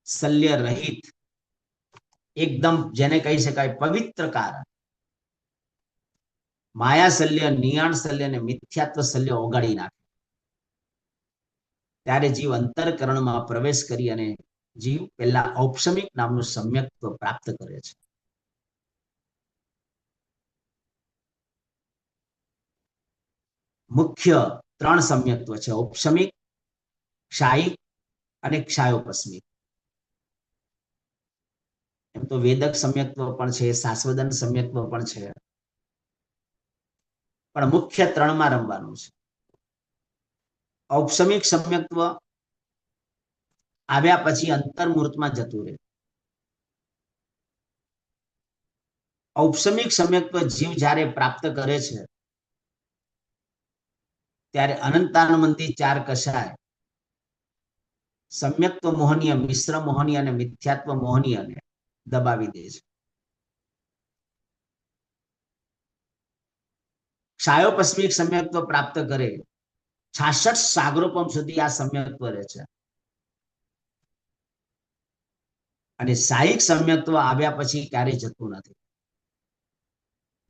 Speaker 2: શલ્ય રહિત એકદમ જેને કહી શકાય પવિત્ર કારણ, માયા શલ્ય, નિયાણ શલ્ય અને મિથ્યાત્વ શલ્ય ઓગાળી નાખે ત્યારે જીવ અંતરકરણમાં પ્રવેશ કરી અને જીવ પહેલા ઔપસમિક નામનું સમ્યક્ત્વ પ્રાપ્ત કરે છે. મુખ્ય 3 સમ્યક્ત્વ છે, ઔપસમિક, ક્ષાયિક અને ક્ષાયોપસ્મિક. એમ તો વેદક સમ્યક્ત્વ પણ છે, શાશ્વદન સમ્યક્ત્વ પણ છે, પણ મુખ્ય 3માં રમવાનું છે. ઔપસમિક સમ્યક્ત્વ આવ્યા પછી અંતર્મૂર્તમાં જતું રહે. ઔપસમિક સમ્યક્ત્વ જીવ જ્યારે પ્રાપ્ત કરે છે ત્યારે અનંતાનુબંધી 4 કષાય સમ્યક્ત્વ મોહનીય, મિશ્ર મોહનીય અને મિથ્યાત્વ મોહનીયને દબાવી દે છે. ક્ષાયોપસ્મિક સમ્યક્ત્વ પ્રાપ્ત કરે 66 સાગરોપમ સુધી આ સમ્યક્ત્વ રહે છે. અને સાહિક સમ્યક્ત્વ આવ્યા પછી ક્યારેય જતું નથી,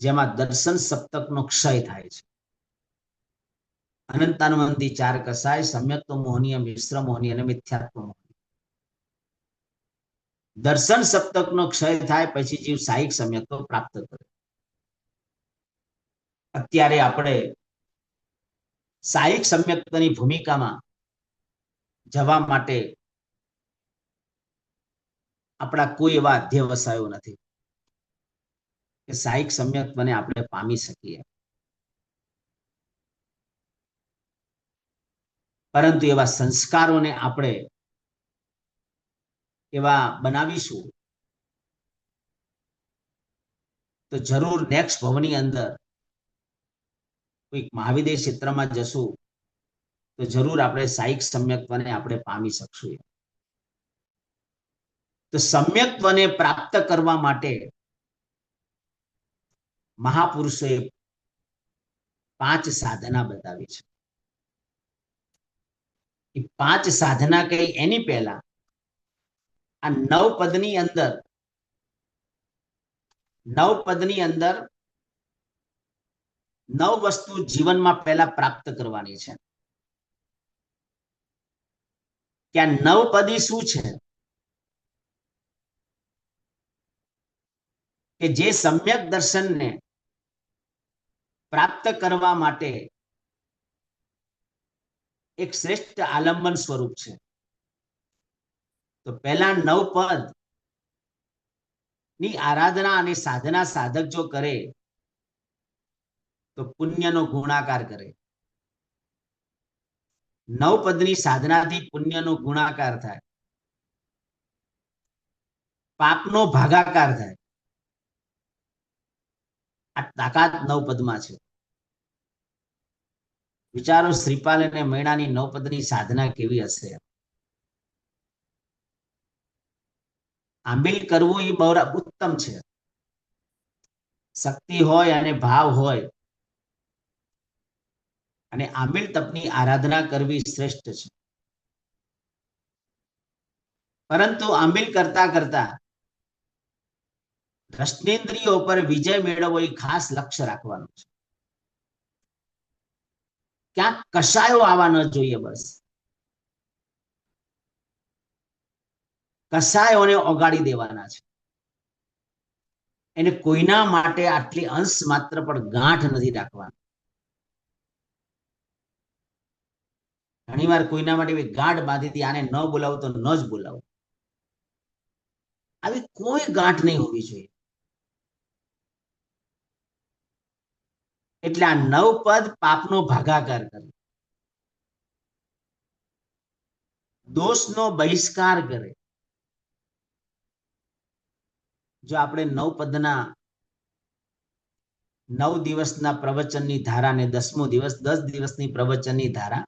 Speaker 2: જેમાં દર્શન સપ્તકનો ક્ષય થાય છે. અનંતાનુબંધી 4 કસાય, સમ્યક્ત્વ મોહનીય, મિશ્ર મોહનીય અને મિથ્યાત્વ મોહનીય. દર્શન સપ્તકનો ક્ષય થાય પછી જીવ સાહિક સમ્યક્ત્વ પ્રાપ્ત કરે. અત્યારે આપણે સાહિક સમ્યક્ત્વની ભૂમિકામાં જવા માટે આપણા કોઈ એવા અધ્યવસાયો નથી કે સાહિક સમ્યક્ત્વને આપણે પામી શકીએ, પરંતુ એવા સંસ્કારોને આપણે એવા બનાવીશું તો જરૂર નેક્સ્ટ ભવની અંદર કોઈક મહાવિદેય ક્ષેત્રમાં જશું તો જરૂર આપણે સાહિક સમ્યક્ત્વને આપણે પામી શકશું. તો સમ્યક્ત્વને પ્રાપ્ત કરવા માટે મહાપુરુષોએ 5 સાધના બતાવી છે. એ 5 સાધના કઈ એની પહેલા આ 9 પદની અંદર 9 વસ્તુ જીવનમાં પહેલા પ્રાપ્ત કરવાની છે. કે આ 9 પદી શું છે કે જે સમ્યક દર્શનને પ્રાપ્ત કરવા માટે એક શ્રેષ્ઠ આલંબન સ્વરૂપ છે. તો પહેલા 9 પદ ની આરાધના અને સાધના સાધક જો કરે તો પુણ્યનો ગુણાકાર કરે. 9 પદની સાધનાથી પુણ્યનો ગુણાકાર થાય, પાપનો ભાગાકાર થાય. આ તાકાત 9 પદમાં છે. વિચારો શ્રીપાલ અને મૈણાની 9 પદની સાધના કેવી હશે. આંબિલ કરવું એ બહુ ઉત્તમ છે. શક્તિ હોય અને ભાવ હોય અને આંબિલ તપની આરાધના કરવી શ્રેષ્ઠ છે. પરંતુ આંબિલ કરતા કરતા રસનેન્દ્રિયો પર વિજય મેળવવો એ ખાસ લક્ષ્ય રાખવાનું છે. ક્યાંક કશાયો આવવા ન જોઈએ. બસ કશાયોને ઓગાળી દેવાના છે. એને કોઈના માટે આટલી અંશ માત્ર પણ ગાંઠ નથી રાખવાની. ઘણી વાર કોઈના માટે ગાંઠ બાંધી હતી, આને ન બોલાવું તો ન જ બોલાવું. આવી કોઈ ગાંઠ નહીં હોવી જોઈએ. એટલે આ 9 પદ પાપનો ભાગાકાર કરે, દોષનો બહિષ્કાર કરે. જો આપણે 9 પદના 9 દિવસના પ્રવચનની ધારા ને 10મો દિવસ 10 દિવસની પ્રવચનની ધારા,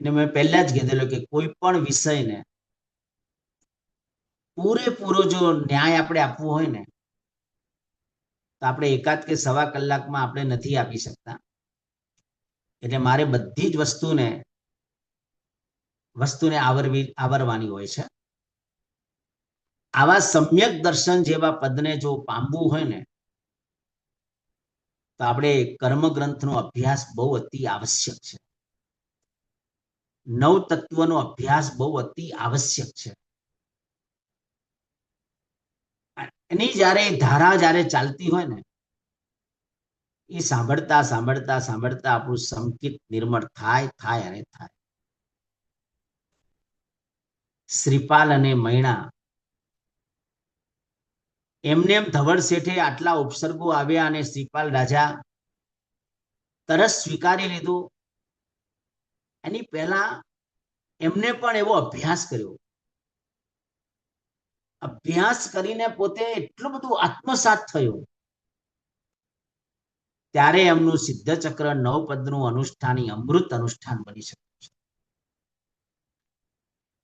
Speaker 2: અને મેં પહેલા જ કીધેલું કે કોઈ પણ વિષયને પૂરેપૂરો જો ન્યાય આપણે આપવો હોય ને તો આપણે 1 કે 1.25 કલાકમાં આપણે નથી આપી શકતા. એટલે મારે બધી જ વસ્તુને આવરવાની હોય છે. આવા સમ્યક દર્શન જેવા પદને જો પામવું હોય ને તો આપણે કર્મગ્રંથનો અભ્યાસ બહુ અતિ આવશ્યક છે. 9 તત્વનો અભ્યાસ બહુ અતિ આવશ્યક છે. એની જ્યારે ચાલતી હોય ને એ સાંભળતા સાંભળતા સાંભળતા આપણું સંકિત નિર્મળ થાય અને થાય. શ્રીપાલ અને મૈણા એમને એમ ધવળ શેઠે આટલા ઉપસર્ગો આવ્યા અને શ્રીપાલ રાજા તરત સ્વીકારી લીધું. એની પહેલા એમને પણ એવો અભ્યાસ કર્યો. અભ્યાસ કરીને પોતે એટલું બધું આત્મસાત થયું ત્યારે એમનું સિદ્ધ ચક્ર 9 પદનું અનુષ્ઠાન અમૃત અનુષ્ઠાન બની શકે છે.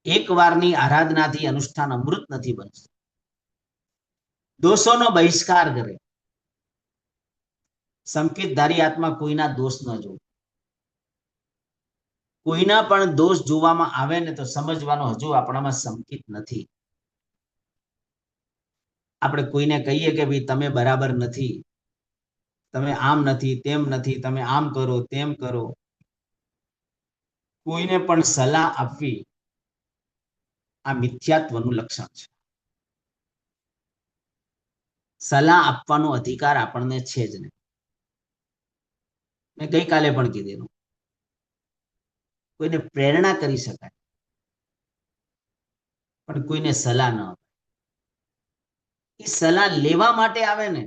Speaker 2: એક વારની આરાધનાથી અનુષ્ઠાન અમૃત નથી બનતું. દોષોનો બહિષ્કાર કરે. સંકેતધારી આત્મા કોઈના દોષ ન જોવે. કોઈના પણ દોષ જોવામાં આવે ને તો સમજવાનો હજુ આપણામાં સંકેત નથી. આપણે કોઈને કહીએ કે ભાઈ તમે બરાબર નથી, તમે આમ નથી, તેમ નથી, તમે આમ કરો, તેમ કરો. કોઈને પણ સલાહ આપવી આ મિથ્યાત્વનું લક્ષણ છે. સલાહ આપવાનો અધિકાર આપણને છે જ નહીં. મેં ગઈકાલે પણ કીધેલું, કોઈને પ્રેરણા કરી શકાય પણ કોઈને સલાહ ન અપાય. એ સલાહ લેવા માટે આવે ને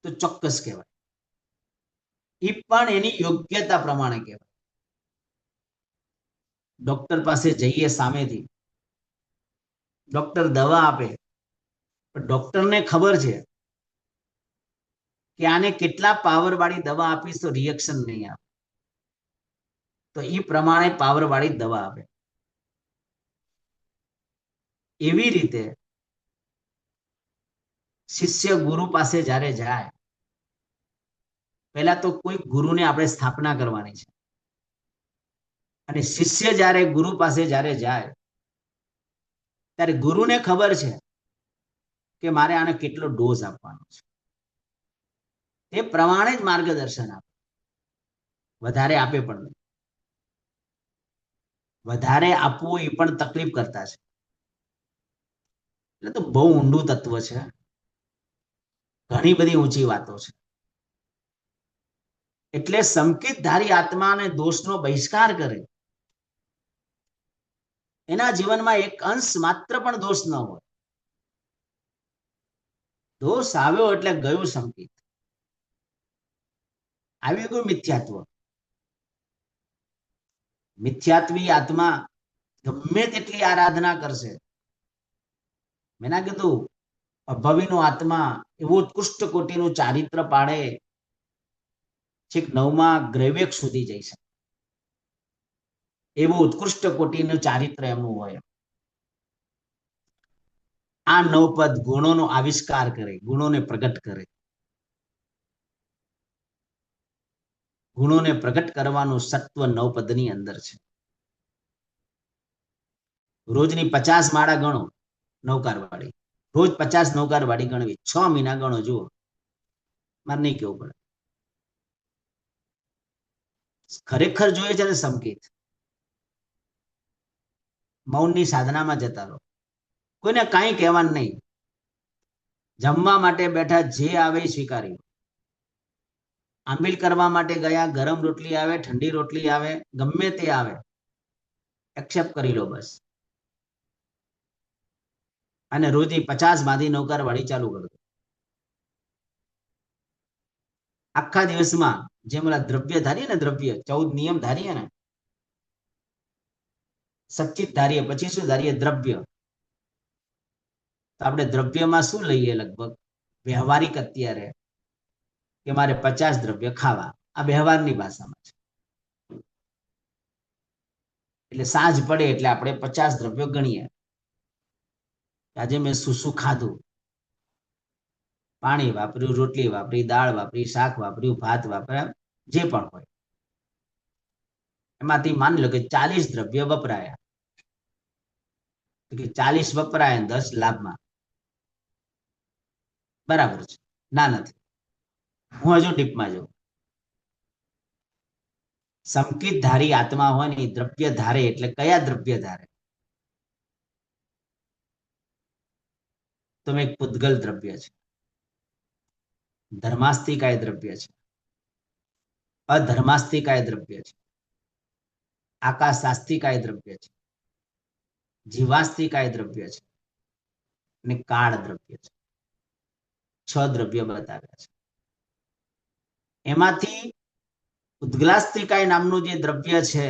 Speaker 2: તો ચોક્કસ કહેવાય. એ પણ એની યોગ્યતા પ્રમાણે કહેવાય. ડોક્ટર પાસે જઈએ સામેથી, ડોક્ટર દવા આપે, પણ ડોક્ટરને ખબર છે કે આને કેટલા પાવર વાળી દવા આપીશ તો રિએક્શન નહીં આવે, તો એ પ્રમાણે પાવર વાળી દવા આપે. એવી રીતે શિષ્ય ગુરુ પાસે જ્યારે જાય, પહેલા તો કોઈ ગુરુને આપણે સ્થાપના કરવાની છે. અને શિષ્ય જ્યારે ગુરુ પાસે જ્યારે જાય ત્યારે ગુરુને ખબર છે કે મારે આને કેટલો ડોઝ આપવાનો છે. તે પ્રમાણે જ માર્ગદર્શન આપે, વધારે આપે પણ નહીં. વધારે આપવું એ પણ તકલીફ કરતા છે. એટલે તો બહુ ઊંડું તત્વ છે, ઘણી બધી ઊંચી વાતો છે. એટલે સંકેતધારી આત્માને દોષનો બહિષ્કાર કરે, એના જીવનમાં એક અંશ માત્ર પણ દોષ ન હોય. દોષ આવ્યો એટલે ગયું સંકેત, આવી ગયું મિથ્યાત્વ. મિથ્યાત્વી આત્મા ગમે તેટલી આરાધના કરશે, મેં ના કીધું અભવીનો આત્મા એવું ઉત્કૃષ્ટ કોટીનું ચારિત્ર પાડે, છેક 9મા ગ્રૈવેક સુધી જઈ શકે, એવું ઉત્કૃષ્ટ કોટીનું ચારિત્ર એમનું હોય. આ 9 પદ ગુણોનો આવિષ્કાર કરે, ગુણોને પ્રગટ કરે. ગુણોને પ્રગટ કરવાનું સત્વ 9 પદની અંદર છે. રોજની 50 માળા ગણો નવકાર વાળી, રોજ 50 નવકાર વાળી ગણવી, 6 મહિના ગણો. જુઓ, મારે નહીં કેવું પડે, ખરેખર જોઈએ છે ને સંકેત. મૌનની સાધનામાં જતા રહો, કોઈને કાંઈ કહેવાનું નહીં. જમવા માટે બેઠા, જે આવે એ સ્વીકારી. આંબીલ કરવા માટે ગયા, ગરમ રોટલી આવે, ઠંડી રોટલી આવે, ગમે તે આવે, એક્સેપ્ટ કરી લો બસ. અને રોજની 50 બાંધી નવકાર વાળી ચાલુ કરો. આખા દિવસમાં જેમ ઓલા દ્રવ્ય ધારીએ ને, દ્રવ્ય 14 નિયમ ધારીએ ને, સચ્ચિત ધારીએ, પછી શું ધારીએ? દ્રવ્ય. તો આપણે દ્રવ્યમાં શું લઈએ? લગભગ વ્યવહારિક અત્યારે કે મારે 50 દ્રવ્ય ખાવા, આ વ્યવહારની ભાષામાં છે. એટલે સાંજ પડે એટલે આપણે 50 દ્રવ્યો ગણીએ. આજે મેં શું ખાધું? પાણી વાપર્યું, રોટલી વાપરી, દાળ વાપરી, શાક વાપર્યું, ભાત વાપર્યા, જે પણ હોય એમાંથી માની લો કે 40 દ્રવ્ય વપરાયા. 40 વપરાય 10 લાભમાં, બરાબર છે? ના, નથી. હું હજુ ડીપમાં જાઉં. સંકેત ધારી આત્મા હોય ને એ દ્રવ્ય ધારે, એટલે કયા દ્રવ્ય ધારે? તો એક પૂતગલ દ્રવ્ય છે, ધર્માસ્તિકાય દ્રવ્ય છે, અધર્માસ્તિકાય દ્રવ્ય છે, આકાશાસ્તિકાય દ્રવ્ય છે, જીવાસ્તિકાય દ્રવ્ય છે અને કાળ દ્રવ્ય છે. 6 દ્રવ્ય બતાવ્યા છે. એમાંથી ઉદ્ગલાસ્તિકાય નામનું જે દ્રવ્ય છે,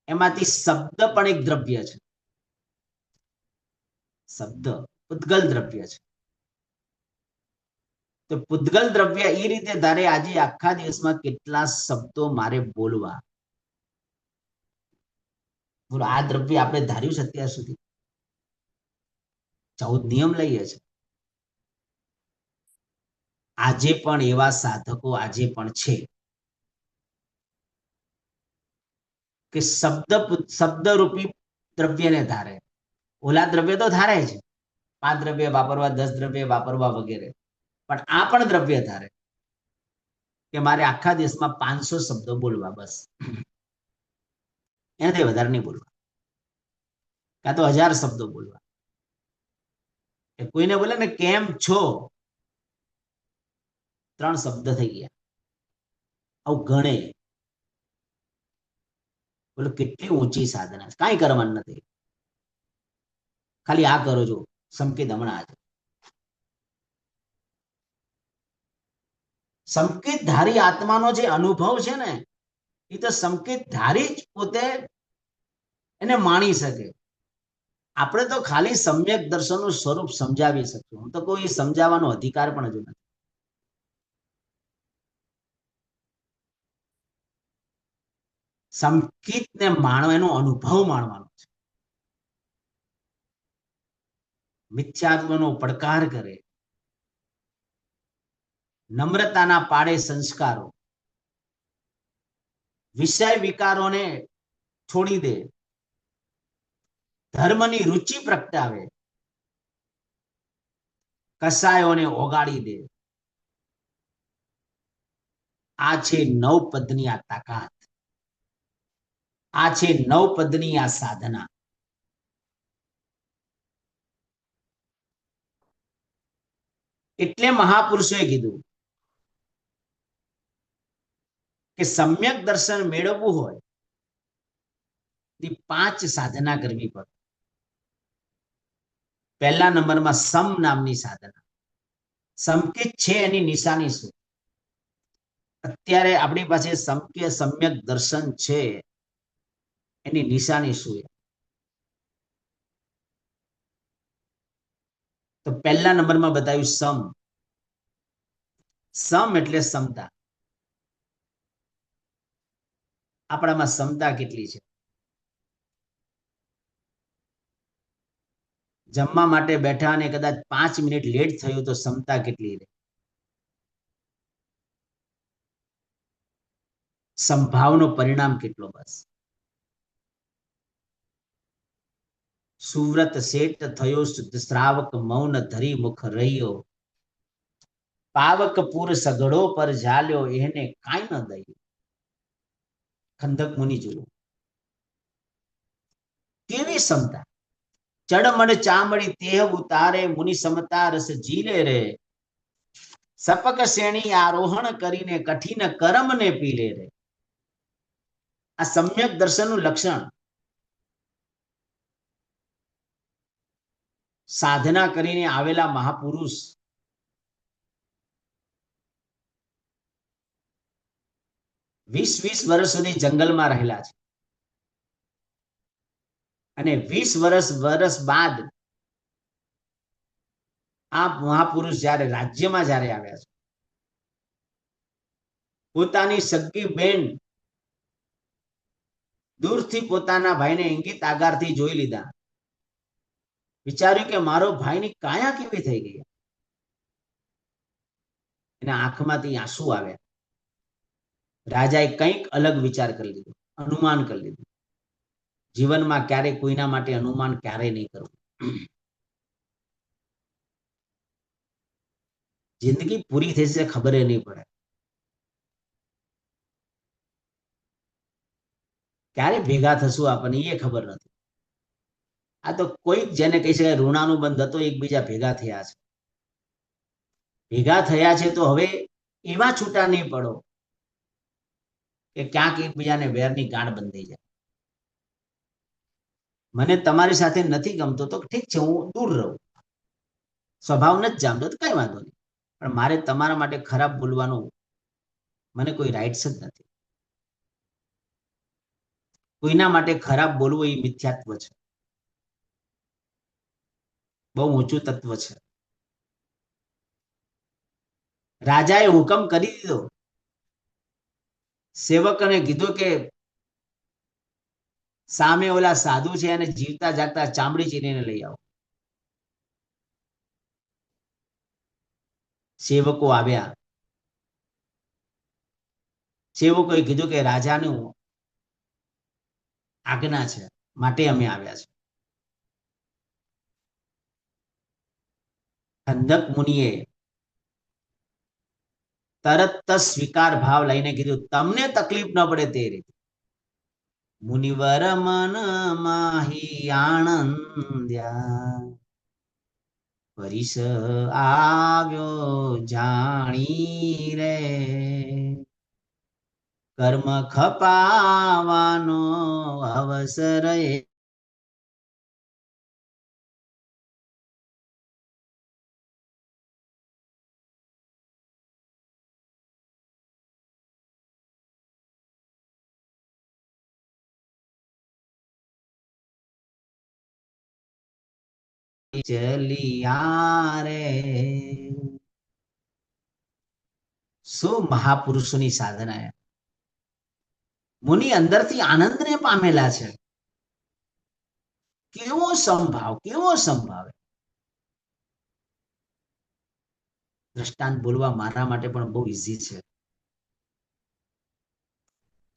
Speaker 2: એમાંથી શબ્દ પણ એક દ્રવ્ય છે. શબ્દ પૂતગલ દ્રવ્ય છે. તો પૂતગલ દ્રવ્ય એ રીતે ધારે, આજે આખા દિવસમાં કેટલા શબ્દો મારે બોલવા, બોલો, આ દ્રવ્ય આપણે ધાર્યું છે અત્યાર સુધી? 14 નિયમ લઈએ છે. આજે પણ એવા સાધકો આજે પણ છે કે શબ્દરૂપી દ્રવ્યને ધારે. ઓલા દ્રવ્ય તો ધારે છે, 5 દ્રવ્ય વાપરવા, 10 દ્રવ્ય વાપરવા વગેરે, પણ આ પણ દ્રવ્ય ધારે કે મારે આખા દેશમાં 500 શબ્દો બોલવા, બસ, એનાથી વધારે નહીં બોલવા, કાં તો 1000 શબ્દો બોલવા. કોઈને બોલે ને કેમ છો, 3 શબ્દ થઈ ગયા. આવું ગણે. બોલો, કેટલી ઊંચી સાધના છે. કાંઈ કરવાનું નથી, ખાલી આ કરો છો. સંકેત હમણાં આજે સંકેત ધારી આત્માનો જે અનુભવ છે ને, એ તો સંકેત ધારી જ પોતે એને માણી શકે. આપણે તો ખાલી સમ્યક દર્શનનું સ્વરૂપ સમજાવી શકશું. હું તો કોઈ સમજાવવાનો અધિકાર પણ હજુ નથી. સંકેતને માણવાનો, અનુભવ માણવાનો છે. મિથ્યાત્વનો પડકાર કરે, નમ્રતાના પાડે સંસ્કારો, વિષય વિકારોને છોડી દે, ધર્મની રુચિ પ્રગટાવે, કસાયોને ઓગાળી દે. આ છે 9 પદની આ તાકાત, આ છે 9 પદની આ સાધના. એટલે મહાપુરુષોએ કીધું કે સમ્યક દર્શન મેળવવું હોય તો 5 સાધના કરવી પડે. પહેલા નંબરમાં સમ નામની સાધના. સંકેત છે એની નિશાની શું? અત્યારે આપણી પાસે સમ્યક દર્શન છે, એની નિશાની શું? તો પહેલા નંબરમાં બતાવ્યું સમ. સમ એટલે સમતા. આપણામાં સમતા કેટલી છે? જમવા માટે બેઠા અને કદાચ 5 મિનિટ લેટ થયું તો સમતા કેટલી રહે? સંભાવનો પરિણામ કેટલો? બસ. સુવ્રત શેઠ થયો શુદ્ધ શ્રાવક, મૌન ધરી મુખ રહ્યો, પાવક પૂર સઘળો પર ઝાલ્યો, એને કાંઈ ન દઈ. ખંડક મુનિ જોયું કેવી સમતા. ચડમડ ચામડી તેહ ઉતારે, મુનિ સમતા રસ જીલે રે, સપક શ્રેણી આરોહણ કરીને કઠિન કર્મને પીલે રે. આ સમ્યક દર્શનનું લક્ષણ. સાધના કરીને આવેલા મહાપુરુષ વીસ વર્ષ સુધી જંગલમાં રહેલા છે, અને 20 વર્ષ બાદ આ મહાપુરુષ જયારે રાજ્યમાં જયારે આવ્યા છે, પોતાની સગી બેન દૂરથી પોતાના ભાઈને ઇંગિત આગારથી જોઈ લીધા. વિચાર્યું કે મારો ભાઈની કાયા કેવી થઈ ગઈ. એના આંખમાંથી આંસુ આવ્યા. રાજાએ કંઈક અલગ વિચાર કરી લીધો, અનુમાન કરી લીધું. જીવનમાં ક્યારેય કોઈના માટે અનુમાન ક્યારેય નહીં કરવું. જિંદગી પૂરી થશે ખબર નહીં પડે. ક્યારે ભેગા થશું આપણને એ ખબર નથી. આ તો કોઈક જેને કહી શકાય ઋણાનું બંધ હતો, એકબીજા ભેગા થયા છે. ભેગા થયા છે તો હવે એવા છૂટા નહીં પડો કે ક્યાંક એકબીજાને વેરની ગાંઠ બંધાઈ જાય. મને તમારી સાથે નથી ગમતો તો ઠીક છે, હું દૂર રહું. સ્વભાવ નથી જામતો તો કઈ વાંધો નહીં, પણ મારે તમારા માટે ખરાબ બોલવાનું મને કોઈ રાઇટ્સ જ નથી. કોઈના માટે ખરાબ બોલવું એ મિથ્યાત્વ છે, બહુ ઊંચું તત્વ છે. રાજાએ હુકમ કરી દીધો, સેવકને કીધું કે સામે ઓલા સાધુ છે અને જીવતા જાગતા ચામડી ચીરીને લઈ આવો. સેવકો આવ્યા. સેવકોએ કીધું કે રાજાનું આજ્ઞા છે માટે અમે આવ્યા છે. ખંદક મુનિએ તરત જ સ્વીકાર ભાવ લઈને કીધું તમને તકલીફ ન પડે તે રીતે. મુનિવર મન માહી આણંદ્યા પરિસ આવ્યો જાણી રે કર્મ ખપાવાનો અવસર ચલિયા રે. શું મહાપુરુષોની સાધના. મુનિ અંદરથી આનંદને પામેલા છે. કેવો સંભાવ, કેવો સંભાવ. દ્રષ્ટાંત બોલવા મારા માટે પણ બહુ ઈઝી છે.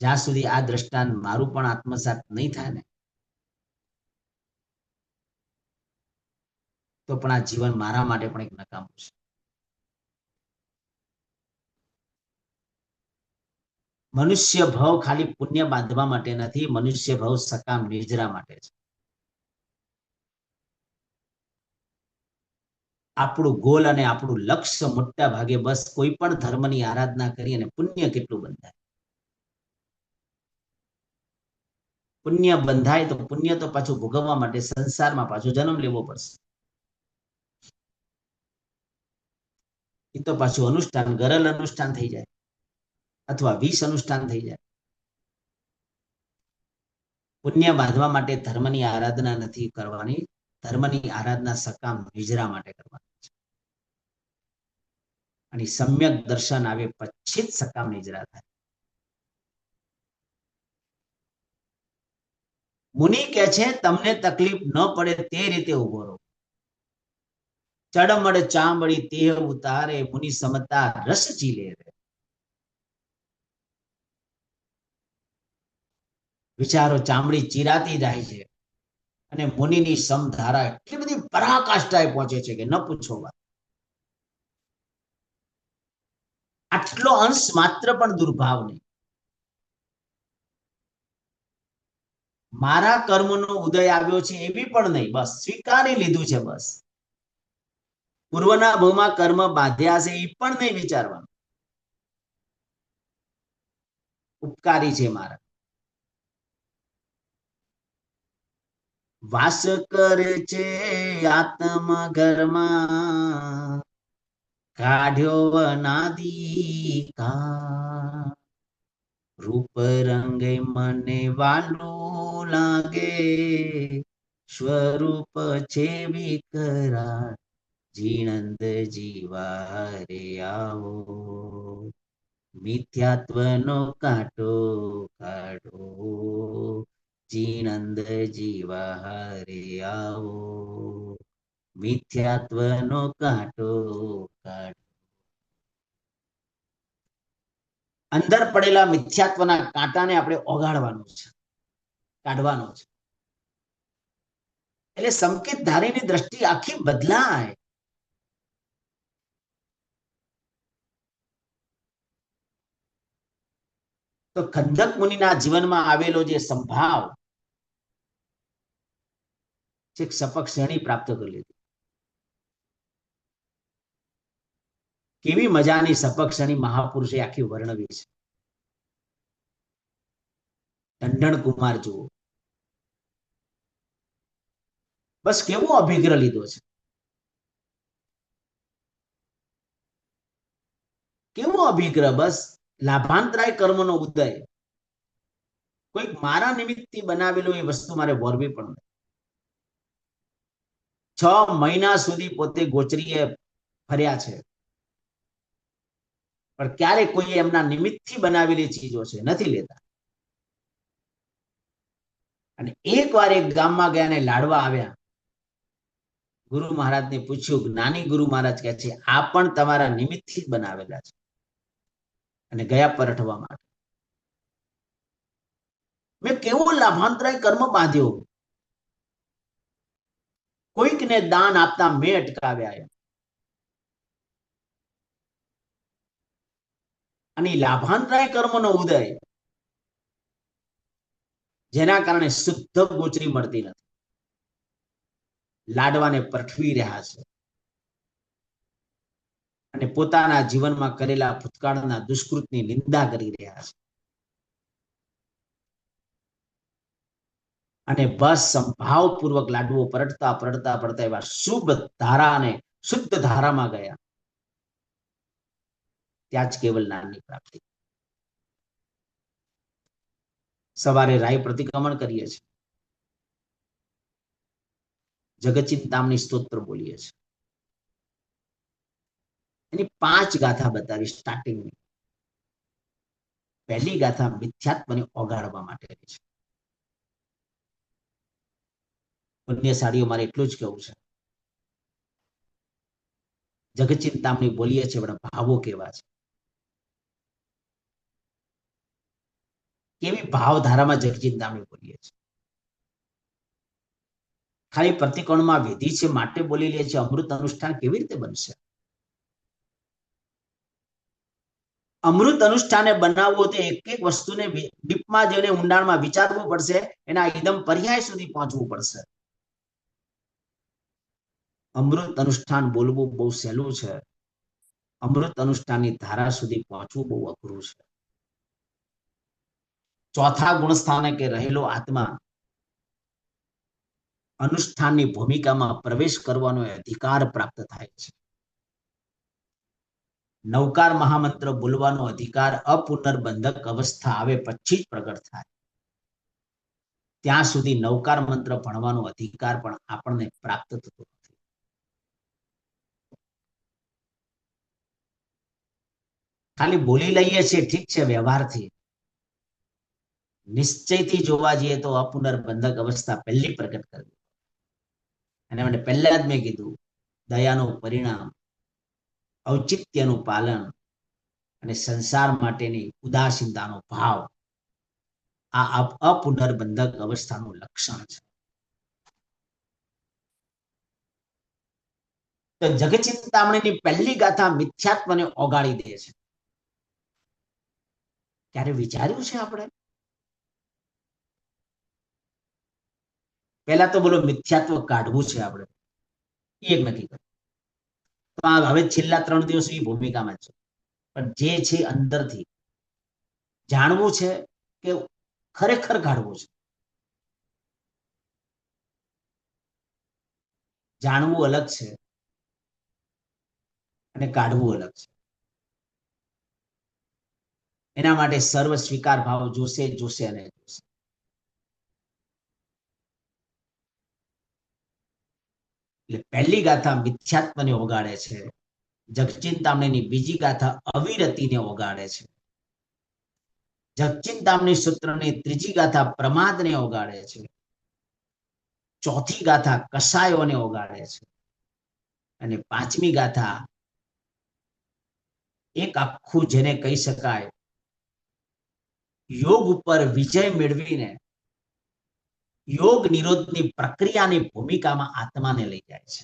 Speaker 2: જ્યાં સુધી આ દ્રષ્ટાંત મારું પણ આત્મસાત નહીં થાય ને તો પણ આ જીવન મારા માટે પણ એક નકામું છે. મનુષ્ય ભાવ ખાલી પુણ્ય બાંધવા માટે નથી, મનુષ્ય ભાવ સકામ નિજરા માટે છે. આપણું ગોલ અને આપણું લક્ષ્ય મોટા ભાગે બસ કોઈ પણ ધર્મની આરાધના કરી અને પુણ્ય કેટલું બંધાય. પુણ્ય બંધાય તો પુણ્ય તો પાછું ભોગવવા માટે સંસારમાં પાછો જન્મ લેવો પડશે. એ તો પાછું અનુષ્ઠાન, ગરલ અનુષ્ઠાન થઈ જાય અથવા 20 અનુષ્ઠાન થઈ જાય. પુણ્ય બાંધવા માટે ધર્મની આરાધના નથી કરવાની, ધર્મની આરાધના સકામ નિજરા માટે કરવાની છે. અને સમ્યક દર્શન આવે પછી જ સકામ નિજરા થાય. મુનિ કે છે તમને તકલીફ ન પડે તે રીતે ઉભો રહો. ચડમડ ચામડી તેહ ઉતારે મુનિ સમતા રસ ચીલે રે. વિચારો ચામડી ચીરાતી જાય છે અને મુનિની સમધારા એટલી બધી પરાકાષ્ઠાએ પહોંચે છે કે ન પૂછો વાત. આટલો અંશ માત્ર પણ દુર્ભાવ નહીં. મારા કર્મનો ઉદય આવ્યો છે એવી પણ નહીં, બસ સ્વીકારી લીધું છે. બસ પૂર્વના ભવમાં કર્મ બાંધ્યા છે એ પણ નહીં વિચારવાનું. ઉપકારી છે મારા. વાસ કરે છે આત્મા ઘરમાં કાઢ્યો વનાદી કા. રૂપ રંગે મને વાલું લાગે સ્વરૂપ છે વિકરાળ જીણંદ જીવા રે આવો. મિથ્યાત્વનો કાંટો કાઢો જીણંદ જીવા રે આવો. મિથ્યાત્વનો કાંટો કાઢો. અંદર પડેલા મિથ્યાત્વના કાંટાને આપણે ઓગાળવાનું છે, કાઢવાનો છે. એટલે સંકેત ધારીની દ્રષ્ટિ આખી બદલાય. તો ખંદક મુનિના જીવનમાં આવેલો જે સંભાવ છે સપક શ્રેણી પ્રાપ્ત કરી લીધી. કેવી મજાની સપક શ્રેણી મહાપુરુષે આખી વર્ણવી છે. ટંડણ કુમાર જુઓ, બસ કેવો અભિગ્રહ લીધો છે, કેવો અભિગ્રહ. બસ લાભાંતરાય કર્મનો ઉદય કોઈક મારા નિમિત્તથી બનાવેલું એ વસ્તુ મારે વરવી પણ નહીં. 6 મહિના સુધી પોતે ગોચરીએ ફર્યા છે પણ ક્યારે કોઈ એમના નિમિત્તથી બનાવેલી ચીજો છે નથી લેતા. અને એકવાર એક ગામમાં ગયા અને લાડવા આવ્યા. ગુરુ મહારાજને પૂછ્યું, જ્ઞાની ગુરુ મહારાજ કહે છે આ પણ તમારા નિમિત્તથી જ બનાવેલા છે. અને ગયા પરઠવા માટે. મેં કેવો લાભાંતરાય કર્મ બાંધ્યો. કોઈકને દાન આપતા મેં અટકાવ્યા. અને લાભાંતરાય કર્મનો ઉદય, જેના કારણે શુદ્ધ ગોચરી મળતી નથી, લાડવાને પરઠવી રહ્યા છે અને પોતાના જીવનમાં કરેલા ભૂતકાળના દુષ્કૃતની નિંદા કરી રહ્યા છે. અને બસ સંભાવપૂર્વક લાડવો પરટતા પરટતા પડતા એવા શુભ ધારા અને શુદ્ધ ધારામાં ગયા. ત્યાં જ કેવલ જ્ઞાનની પ્રાપ્તિ. સવારે રાય પ્રતિક્રમણ કરીએ છીએ, જગતચિંતામણી સ્તોત્ર બોલીએ છીએ. એની 5 ગાથા બતાવી સ્ટાર્ટિંગની. પહેલી ગાથા મિથ્યાત્વને ઓગાળવા માટેની છે. પુણ્યશાળીઓ મારે એટલું જ કહેવું છે, જગતચિંતામણી બોલીએ છીએ પણ ભાવો કેવા છે, કેવી ભાવધારામાં જગતચિંતામણી બોલીએ છીએ. ખાલી પ્રતિકોણમાં વિધિ છે માટે બોલી લે છે, અમૃત અનુષ્ઠાન કેવી રીતે બનશે? અમૃત અનુષ્ઠાને બનાવવું તો એક એક વસ્તુને ડીપમાં જઈને ઊંડાણમાં વિચારવું પડશે, એના ઇદમ પર્યાય સુધી પહોંચવું પડશે. અમૃત અનુષ્ઠાન બોલવું બહુ સહેલું છે, અમૃત અનુષ્ઠાનની ધારા સુધી પહોંચવું બહુ અઘરું છે. ચોથા ગુણસ્થાને કે રહેલો આત્મા અનુષ્ઠાનની ભૂમિકામાં પ્રવેશ કરવાનો અધિકાર પ્રાપ્ત થાય છે. નવકાર મહામંત્ર બોલવાનો અધિકાર અપુનર્બંધક અવસ્થા આવે પછી જ પ્રગટ થાય. ત્યાં સુધી નવકાર મંત્ર ભણવાનો અધિકાર પણ આપણને પ્રાપ્ત થતો નથી. ખાલી બોલી લઈએ છીએ, ઠીક છે, વ્યવહારથી. નિશ્ચયથી જોવા જઈએ તો અપુનર્બંધક અવસ્થા પહેલી પ્રગટ કરવી. અને મને પહેલા જ મેં કીધું, દયાનું પરિણામ, ઔચિત્યનું પાલન અને સંસાર માટેની ઉદાસીનતાનો ભાવ, આ અપુનર્બંધક અવસ્થાનું લક્ષણ છે. તો જગતચિંતામણીની પહેલી ગાથા મિથ્યાત્વને ઓગાળી દે છે. ત્યારે વિચાર્યું છે આપણે? પહેલા તો બોલો મિથ્યાત્વ કાઢવું છે આપણે, એક નક્કી કર્યું. તો આ હવે છેલ્લા 3 દિવસની ભૂમિકામાં છે, પણ જે છે અંદરથી જાણવું છે કે ખરેખર કાઢવું છે. જાણવું અલગ છે અને કાઢવું અલગ છે. એના માટે સર્વ સ્વીકાર ભાવ જોશે જોશે અને જોશે. એટલે પહેલી ગાથા મિથ્યાત્વને ઓગાળે છે, જગતચિંતામણીની બીજી ગાથા અવિરતિને ઓગાળે છે, જગતચિંતામણી સૂત્રની ત્રીજી ગાથા પ્રમાદને ઓગાળે છે, ચોથી ગાથા કસાયોને ઓગાળે છે, અને પાંચમી ગાથા એક આખું જેને કહી શકાય યોગ ઉપર વિજય મેળવીને યોગ નિરોધની પ્રક્રિયાની ભૂમિકામાં આત્માને લઈ જાય છે.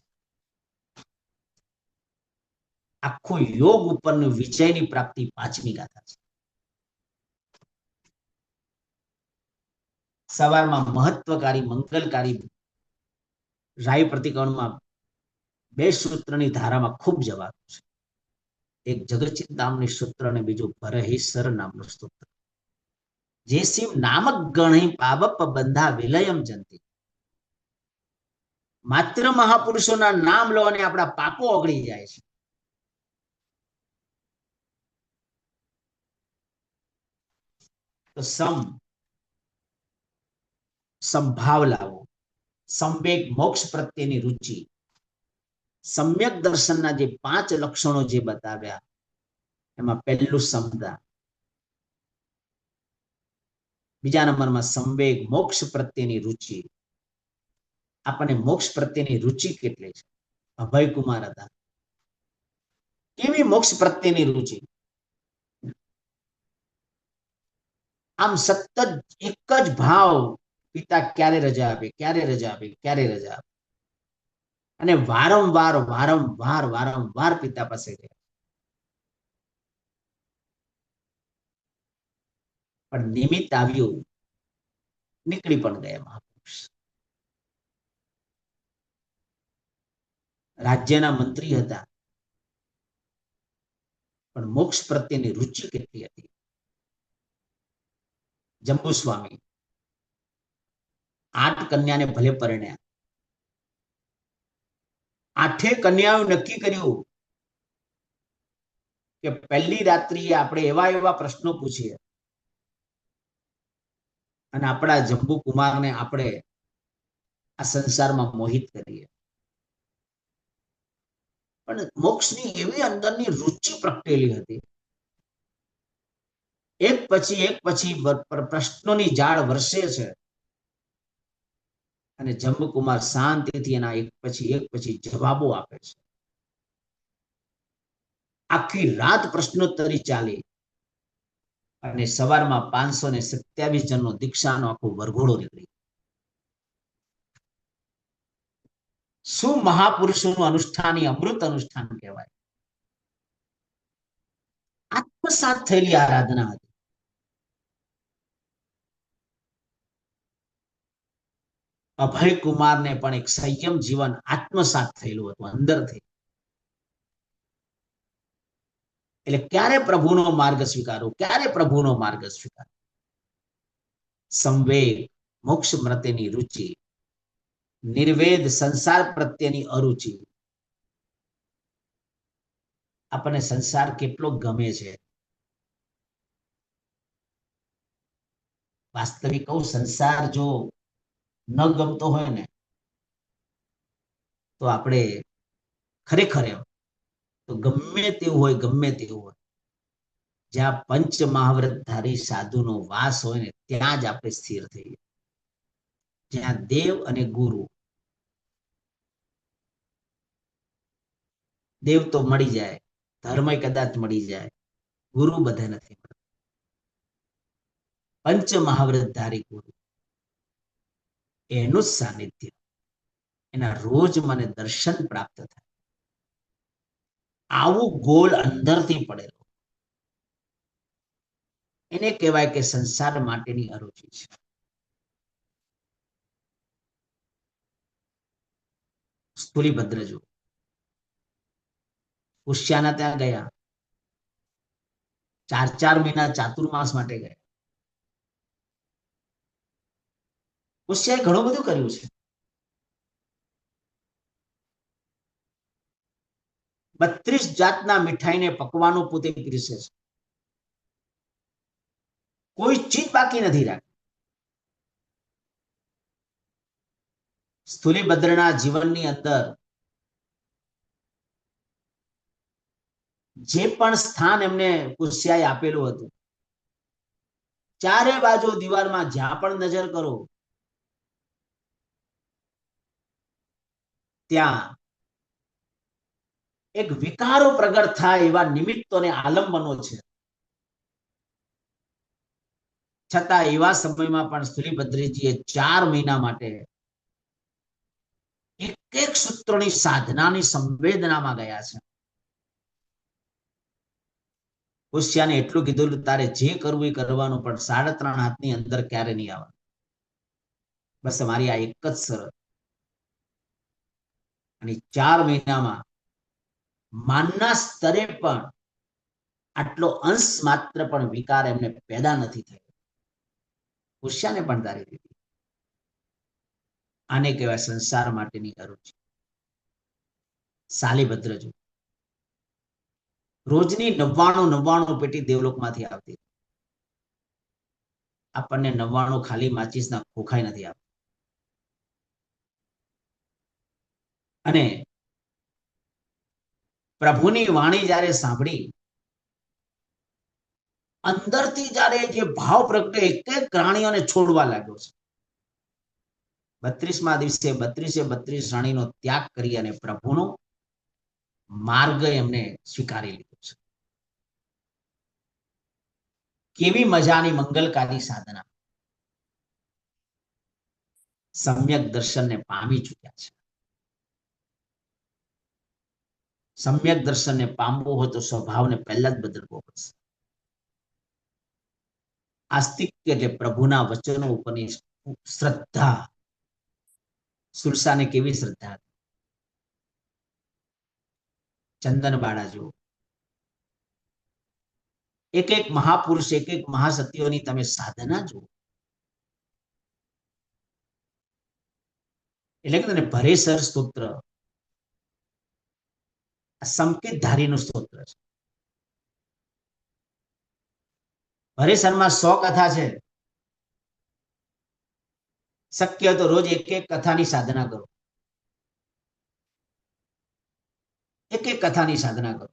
Speaker 2: આખું યોગ ઉપરનું વિજયની પ્રાપ્તિ પાંચમી ગાથા છે. સવારમાં મહત્વકારી મંગલકારી રાય પ્રતિક્રમણમાં 2 સૂત્રની ધારામાં ખૂબ જવાબ છે. એક જગતચિંતામણી સૂત્ર અને બીજું ભરહેશ્વર નામનું સૂત્ર. જે શિવ નામક ગણહી પાવપ બંધા વિલયમ જંતી. માત્ર મહાપુરુષોના નામ લો અને આપણા પાપો ઓગળી જાય છે. તો સંભાવ લાવો, સંવેગ મોક્ષ પ્રત્યેની રુચિ, સમ્યક દર્શનના જે 5 લક્ષણો જે બતાવ્યા, એમાં પહેલું સમતા. બીજા નંબરમાં સંવેગ, મોક્ષ પ્રત્યેની રુચિ. આપણને મોક્ષ પ્રત્યેની રુચિ કેટલી છે? અભયકુમાર હતા. કેવી મોક્ષ પ્રત્યેની રુચિ? આમ સતત એક જ ભાવ, પિતા ક્યારે રજા આપે, ક્યારે રજા આપે, ક્યારે રજા આપે. અને વારંવાર વારંવાર વારંવાર પિતા પાસે ગયા. પણ નિમિત્ત આવ્યું, નીકળી પણ ગયા મહાપુરુષ. રાજ્યના મંત્રી હતા, પણ મોક્ષ પ્રત્યેની રુચિ કેટલી હતી? જંબુસ્વામી 8 કન્યાને ભલે પરણ્યા, 8 કન્યાઓ નક્કી કર્યું કે પહેલી રાત્રિએ આપણે એવા એવા પ્રશ્નો પૂછીએ અને આપણા જંબુ કુમારને આપણે આ સંસારમાં મોહિત કરીએ. પણ મોક્ષની એવી અંદરની રુચિ પ્રગટેલી હતી. એક પછી પ્રશ્નોની જાળ વર્ષે છે અને જંબુકુમાર શાંતિથી એના એક પછી જવાબો આપે છે. આખી રાત પ્રશ્નોત્તરી ચાલી અને સવારમાં 527 જણનો દીક્ષાનો આખો વરઘોડો નીકળી. શું મહાપુરુષોનું અનુષ્ઠાન, અમૃત અનુષ્ઠાન કહેવાય. આત્મસાત થયેલી આરાધના હતી. અભય કુમારને પણ એક સંયમ જીવન આત્મસાત થયેલું હતું અંદરથી. એટલે ક્યારે પ્રભુનો માર્ગ સ્વીકારો, ક્યારે પ્રભુનો માર્ગ સ્વીકારો? સંવેગ, મોક્ષ પ્રત્યેની રુચિ, નિર્વેદ, સંસાર પ્રત્યેની અરુચિ. આપણને સંસાર કેટલો ગમે છે. વાસ્તવિક કહું, સંસાર જો ન ગમતો હોય ને તો આપણે ખરેખર તો ગમે તેવું હોય, જ્યાં પંચ મહાવ્રતધારી સાધુનો વાસ હોય ને ત્યાં જ આપણે સ્થિર થઈએ. જ્યાં દેવ અને ગુરુ, દેવ તો મળી જાય, ધર્મ કદાચ મળી જાય, ગુરુ બધે નથી મળતા. પંચ મહાવ્રતધારી ગુરુ, એનું જ સાનિધ્ય, એના રોજ મને દર્શન પ્રાપ્ત થાય. આવું ગોળ અંદરથી પડેલો, એને કહેવાય કે સંસાર માટેની અરુચિ છે. સ્થૂલીભદ્ર જો પુષ્યાના ત્યાં ગયા, 4 મહિના ચાતુર્માસ માટે ગયા. પુષ્યાએ ઘણું બધું કર્યું છે. 32 જાતના મીઠાઈને પકવાનો પોતે પીરસે છે. કોઈ ચીજ બાકી નથી રાખી. સ્થૂલીભદ્રના જીવનની અંદર જે પણ સ્થાન એમને પુષ્યાએ આપેલું હતું, ચારે બાજુ દિવાલમાં જ્યાં પણ નજર કરો ત્યાં એક વિકારો પ્રગટ થાય એવા નિમિત્તો અને આલંબનો છે. છતાં એવા સમયમાં પણ સ્થૂલીભદ્રજીએ 4 મહિના માટે એક સૂત્રોની સાધનાની સંવેદનામાં ગયા છે. પુષ્યાને એટલું કીધું, તારે જે કરવું એ કરવાનું, પણ 3.5 હાથની અંદર ક્યારે નહીં આવવાનું. બસ મારી આ એક જ શરત. અને 4 મહિનામાં માનના સ્તરે પણ આટલો અંશ માત્ર પણ વિકાર એમને પેદા નથી થયો. પુષ્યાને પણ તારી દીધી. આને કહેવાય સંસાર માટેની અરુચિ. શાલીભદ્ર જો રોજની 99 પેટી દેવલોકમાંથી આવતી. આપણને 99 ખાલી માચીસના ખોખાઈ નથી આપતા. અને પ્રભુની વાણી જ્યારે સાંભળી અંદરથી જ્યારે જે ભાવ પ્રગટે એક એક પ્રાણીઓને છોડવા લાગ્યો છે. 32મા દિવસે 32 રાણીનો ત્યાગ કરી અને પ્રભુનો માર્ગ એમને સ્વીકારી લીધો છે. કેવી મજાની મંગલકારી સાધના, સમ્યક દર્શનને પામી ચૂક્યા છે. સમ્યક દર્શનને પામવું હોય તો સ્વભાવને પહેલા જ બદલવો પડશે. આસ્તિક એટલે પ્રભુના વચનો ઉપરની શ્રદ્ધા. સુરસાને કેવી શ્રદ્ધા હતી? ચંદન બાળા જુઓ, એક એક મહાપુરુષ, એક એક મહાસતીઓની તમે સાધના જુઓ. એટલે કે તને ભરેસર સ્તોત્ર સંકેત ધારીનું સ્તોત્ર છે. ભરેસરમાં 100 કથા છે. શક્ય તો રોજ એક એક કથાની સાધના કરો. એક એક કથાની સાધના કરો.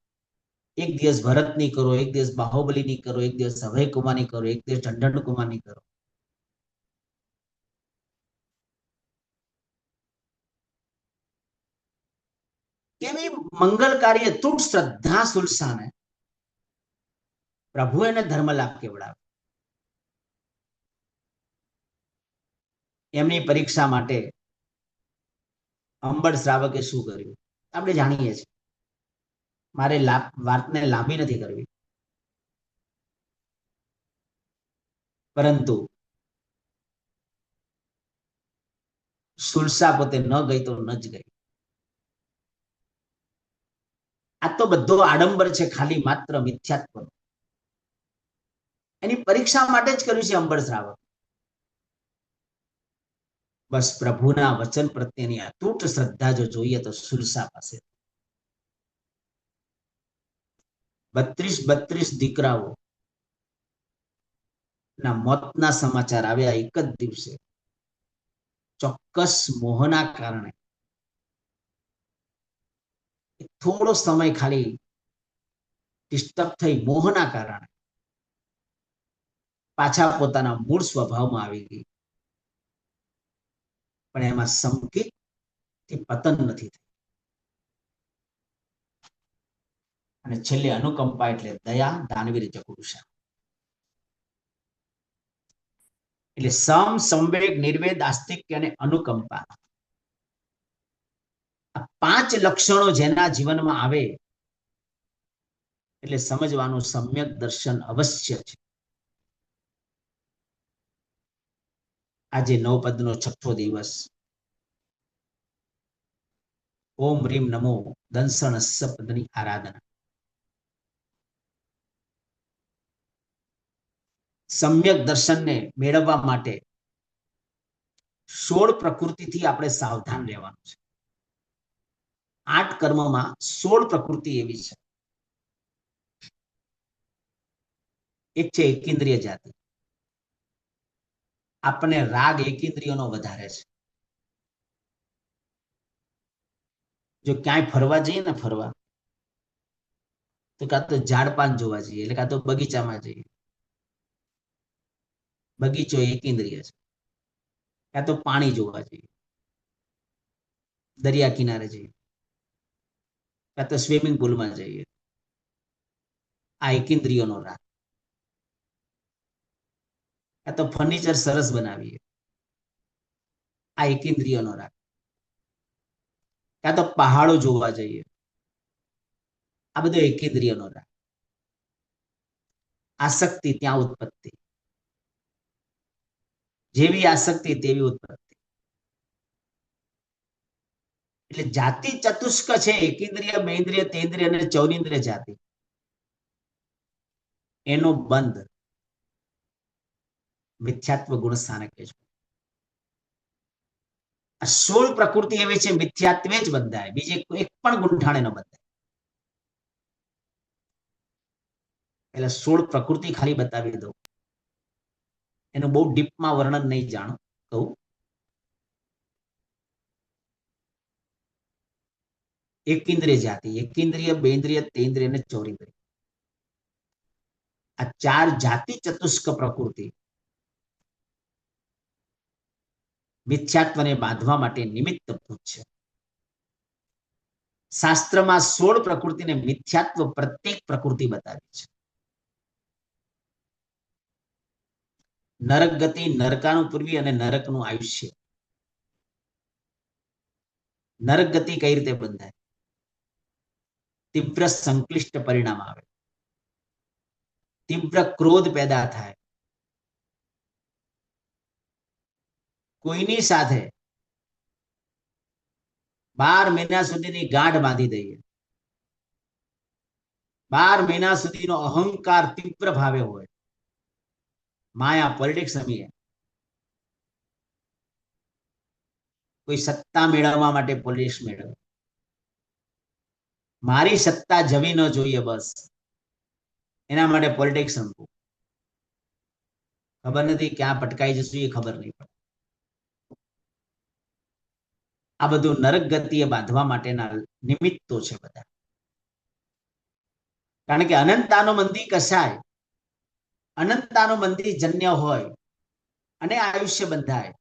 Speaker 2: એક દિવસ ભરતની કરો, એક દિવસ બાહુબલીની કરો, એક દિવસ અભય કુમારની કરો, એક દિવસ ચંડન કુમારની કરો. કેવી મંગલકારી અતૂટ શ્રદ્ધા સુલસાને પ્રભુ એને ધર્મ લાભ કેવડાવ્યો. એમની પરીક્ષા માટે અંબળ શ્રાવકે શું કર્યું આપણે જાણીએ છીએ. મારે વાતને લાંબી નથી કરવી, પરંતુ સુલસા પોતે ન ગઈ તો ન જ ગઈ. આ તો બધો આડંબર છે, ખાલી માત્ર મિથ્યાત્વ. એની પરીક્ષા માટે જ કર્યું છે અંબળ શ્રાવક. બસ પ્રભુના વચન પ્રત્યેની અતૂટ શ્રદ્ધા જો જોઈએ તો સુલસા પાસે 32 દીકરાઓ ના મોતના સમાચાર આવ્યા એક જ દિવસે. ચોક્કસ મોહના કારણે થોડો સમય ખાલી ડિસ્ટર્બ થઈ, મોહના કારણે પાછા પોતાના મૂળ સ્વભાવમાં આવી ગઈ. પણ એમાં સંકેત પતન નથી થઈ. અને છેલ્લે અનુકંપા એટલે દયા, દાનવીર જગુરુષા. એટલે સમ, સંવેગ, નિર્વેદ, આસ્તિક્ય અને અનુકંપા, આ 5 લક્ષણો જેના જીવનમાં આવે એટલે સમજવાનું સમ્યક દર્શન અવશ્ય છે. આજે 9 પદનો 6થો દિવસ. ઓમ રીમ નમો દંસણસ્સ પદની આરાધના. સમ્યક દર્શનને મેળવવા માટે 16 પ્રકૃતિથી આપણે સાવધાન રહેવાનું છે. 8 કર્મમાં 16 પ્રકૃતિ એવી છે. એક છે એકેન્દ્રિય જાતિ. આપણને રાગ એકેન્દ્રિયનો વધારે છે. જો ક્યાંય ફરવા જઈએ ને, ફરવા તો કાં તો ઝાડ પાન જોવા જઈએ, એટલે કાં તો બગીચામાં જઈએ. બગીચો એકેન્દ્રિય છે. કાં તો પાણી જોવા જઈએ, દરિયા કિનારે જઈએ, કાં તો સ્વિમિંગ પુલમાં જઈએ. આ એકેન્દ્રિયોનો રાગ. કાં તો ફર્નિચર સરસ બનાવીએ, આ એકેન્દ્રિયોનો રાગ. કાં તો પહાડો જોવા જઈએ, આ બધો એકેન્દ્રિયનો રાગ. આસક્તિ ત્યાં ઉત્પત્તિ, જેવી આસક્તિ તેવી ઉત્પત્તિ. એટલે જાતિ ચતુષ્ક છે, એકેન્દ્રિય, બેન્દ્રિય, તેન્દ્રિય અને ચૌરેન્દ્રિય જાતિ. એનો બંધ મિથ્યાત્વ ગુણ સ્થાનકે છે. આ 16 પ્રકૃતિ એવી છે, મિથ્યાત્વે જ બંધાય, બીજે એક પણ ગુંઠાણે ન બંધાય. એટલે 16 પ્રકૃતિ ખાલી બતાવી દઉં, એનું બહુ ડીપમાં વર્ણન નહીં જાણો કહું. એકેન્દ્રિય જાતિ, એકેન્દ્રિય, બેન્દ્રિય, તેન્દ્રિય અને ચૌરેન્દ્રિય. આ ચાર જાતિ ચતુષ્ક પ્રકૃતિ મિથ્યાત્વને બાંધવા માટે નિમિત્તભૂત છે. શાસ્ત્રમાં 16 પ્રકૃતિને મિથ્યાત્વ પ્રત્યેક પ્રકૃતિ બતાવી છે. નરક ગતિ, નરકાનું પૂર્વી અને નરકનું આયુષ્ય. નરક ગતિ કઈ રીતે બંધાય? તીવ્ર સંક્લિષ્ટ પરિણામ આવે, તીવ્ર ક્રોધ પેદા થાય, કોઈની સાથે 12 મહિના સુધીની ગાંઠ બાંધી દઈએ, 12 મહિના સુધીનો અહંકાર તીવ્ર ભાવે હોય, માયા પોલિટિક્સ રમીએ, કોઈ સત્તા મેળવવા માટે પોલિટિક્સ મેળવે, મારી સત્તા જવી ન જોઈએ, બસ એના માટે પોલિટિક્સ રમવું. ખબર નથી ક્યાં પટકાઈ જશું, એ ખબર નહીં પડે. આ બધું નરક ગતિએ બાંધવા માટેના નિમિત્તો છે બધા. કારણ કે અનંતાનો મંદી કસાય, અનંતાનો મંદી જન્ય હોય અને આયુષ્ય બંધાય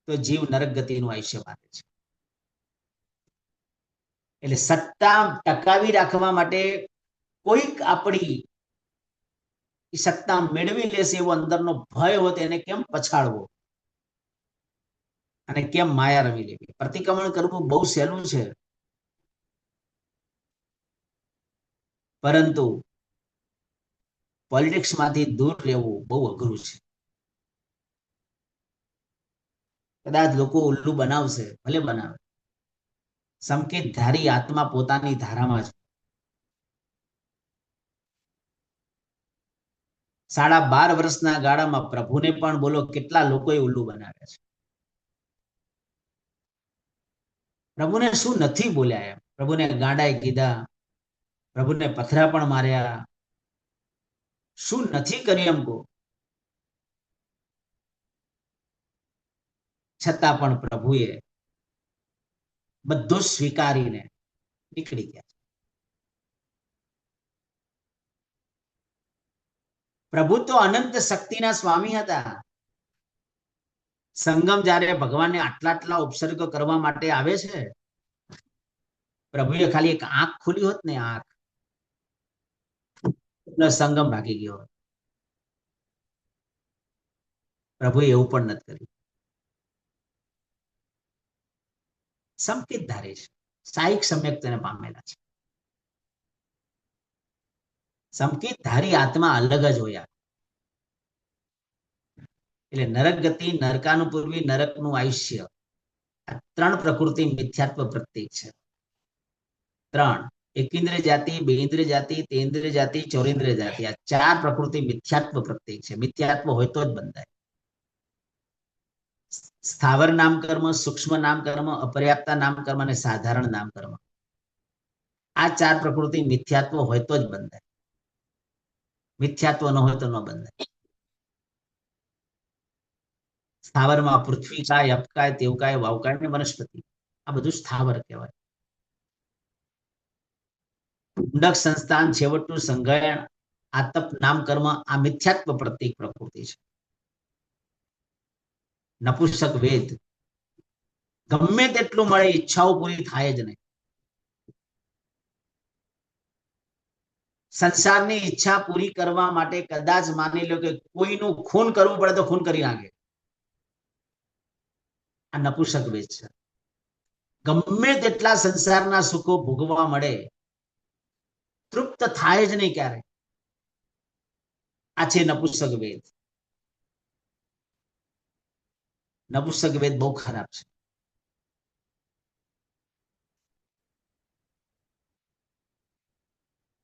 Speaker 2: તો જીવ નરક ગતિનું આયુષ્ય બાંધે છે. એટલે સત્તા ટકાવી રાખવા માટે કોઈક આપણી સત્તા મેળવી લેશે એવો અંદરનો ભય હોય તેને કેમ પછાડવો અને કેમ માયા રમી લેવી. પ્રતિક્રમણ કરવું બહુ સહેલું છે, પરંતુ પોલિટિક્સ માંથી દૂર રહેવું બહુ અઘરું છે. કદાચ લોકો ઉલ્લુ બનાવશે, ભલે બનાવે, સંકેત ધારી આત્મા પોતાની ધારામાં છે. 12.5 વર્ષના ગાળામાં પ્રભુને પણ બોલો કેટલા લોકોએ ઉલ્લુ બનાવ્યા છે. પ્રભુને શું નથી બોલ્યા એમ? પ્રભુને ગાંડાએ કીધા, પ્રભુને પથરા પણ માર્યા, શું નથી કર્યું એમ કહો? છતાં પણ પ્રભુએ બધું સ્વીકારીને નીકળી ગયા. પ્રભુ તો અનંત શક્તિના સ્વામી હતા. સંગમ જ્યારે ભગવાનને આટલા ઉપસર્ગ કરવા માટે આવે છે, પ્રભુએ ખાલી એક આંખ ખુલી હોત ને, આંખ, સંગમ ભાગી ગયો હોત. પ્રભુએ એવું પણ નથી કર્યું. સંકેત ધારે છે, સાહિક સમ્યક તેને પામેલા છે. સંકેત ધારી આત્મા અલગ જ હોય. એટલે નરક ગતિ, નરકાનું પૂર્વી, નરકનું આયુષ્ય, આ 3 પ્રકૃતિ મિથ્યાત્વ પ્રત્યેક છે. 3, એકેન્દ્રિય જાતિ, બેઇન્દ્રિય જાતિ, તેન્દ્રિય જાતિ, ચોરેન્દ્રિય જાતિ, આ 4 પ્રકૃતિ મિથ્યાત્વ પ્રત્યેક છે. મિથ્યાત્વ હોય તો જ બંધાય. સ્થાવર નામ કર્મ, સૂક્ષ્મ નામ કર્મ, અપર્યાપ્તા નામ કર્મ અને સાધારણ નામ કર્મ, આ 4 પ્રકૃતિ મિથ્યાત્વ હોય તો જ બંધાય. મિથ્યાત્વ ન હોય તો ન બંધાય. સ્થાવરમાં પૃથ્વી કાય, અપકાય, તેવકાય, વાવકાય અને વનસ્પતિ, આ બધું સ્થાવર કહેવાય. ઉંડક સંસ્થાન, છેવટનું સંઘયન, આતપ નામ કર્મ, આ મિથ્યાત્વ પ્રત્યેક પ્રકૃતિ છે. નપુંસક વેદ ગમે તેટલું મળે, ઈચ્છાઓ પૂરી થાય જ નહીં. સંસારની ઈચ્છા પૂરી કરવા માટે કદાચ માની લો કે કોઈનું ખૂન કરવું પડે તો ખૂન કરી નાખે. આ નપુંસક વેદ છે. ગમે તેટલા સંસારના સુખો ભોગવવા મળે, તૃપ્ત થાય જ નહીં ક્યારે. આ છે નપુંસક વેદ. નપુંસક વેદ બહુ ખરાબ છે.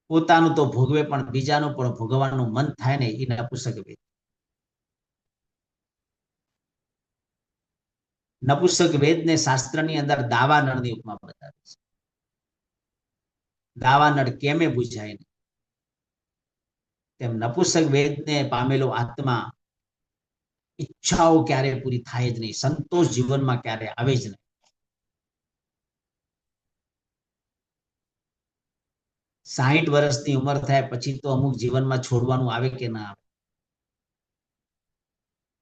Speaker 2: પોતાનું તો ભોગવે પણ બીજાનું પણ ભોગવવાનું મન થાય ને, એ નપુંસક વેદ. નપુંસક વેદને શાસ્ત્રની અંદર દાવાનળની ઉપમા બતાવે છે. દાવાનળ કેમે બુઝાય નહીં, તેમ નપુંસક વેદને પામેલો આત્મા ઈચ્છાઓ ક્યારે પૂરી થાય જ નહીં, સંતોષ જીવનમાં ક્યારે આવે જ નહીં. 60 વર્ષની ઉંમર થાય પછી તો અમુક જીવનમાં છોડવાનું આવે કે ના આવે,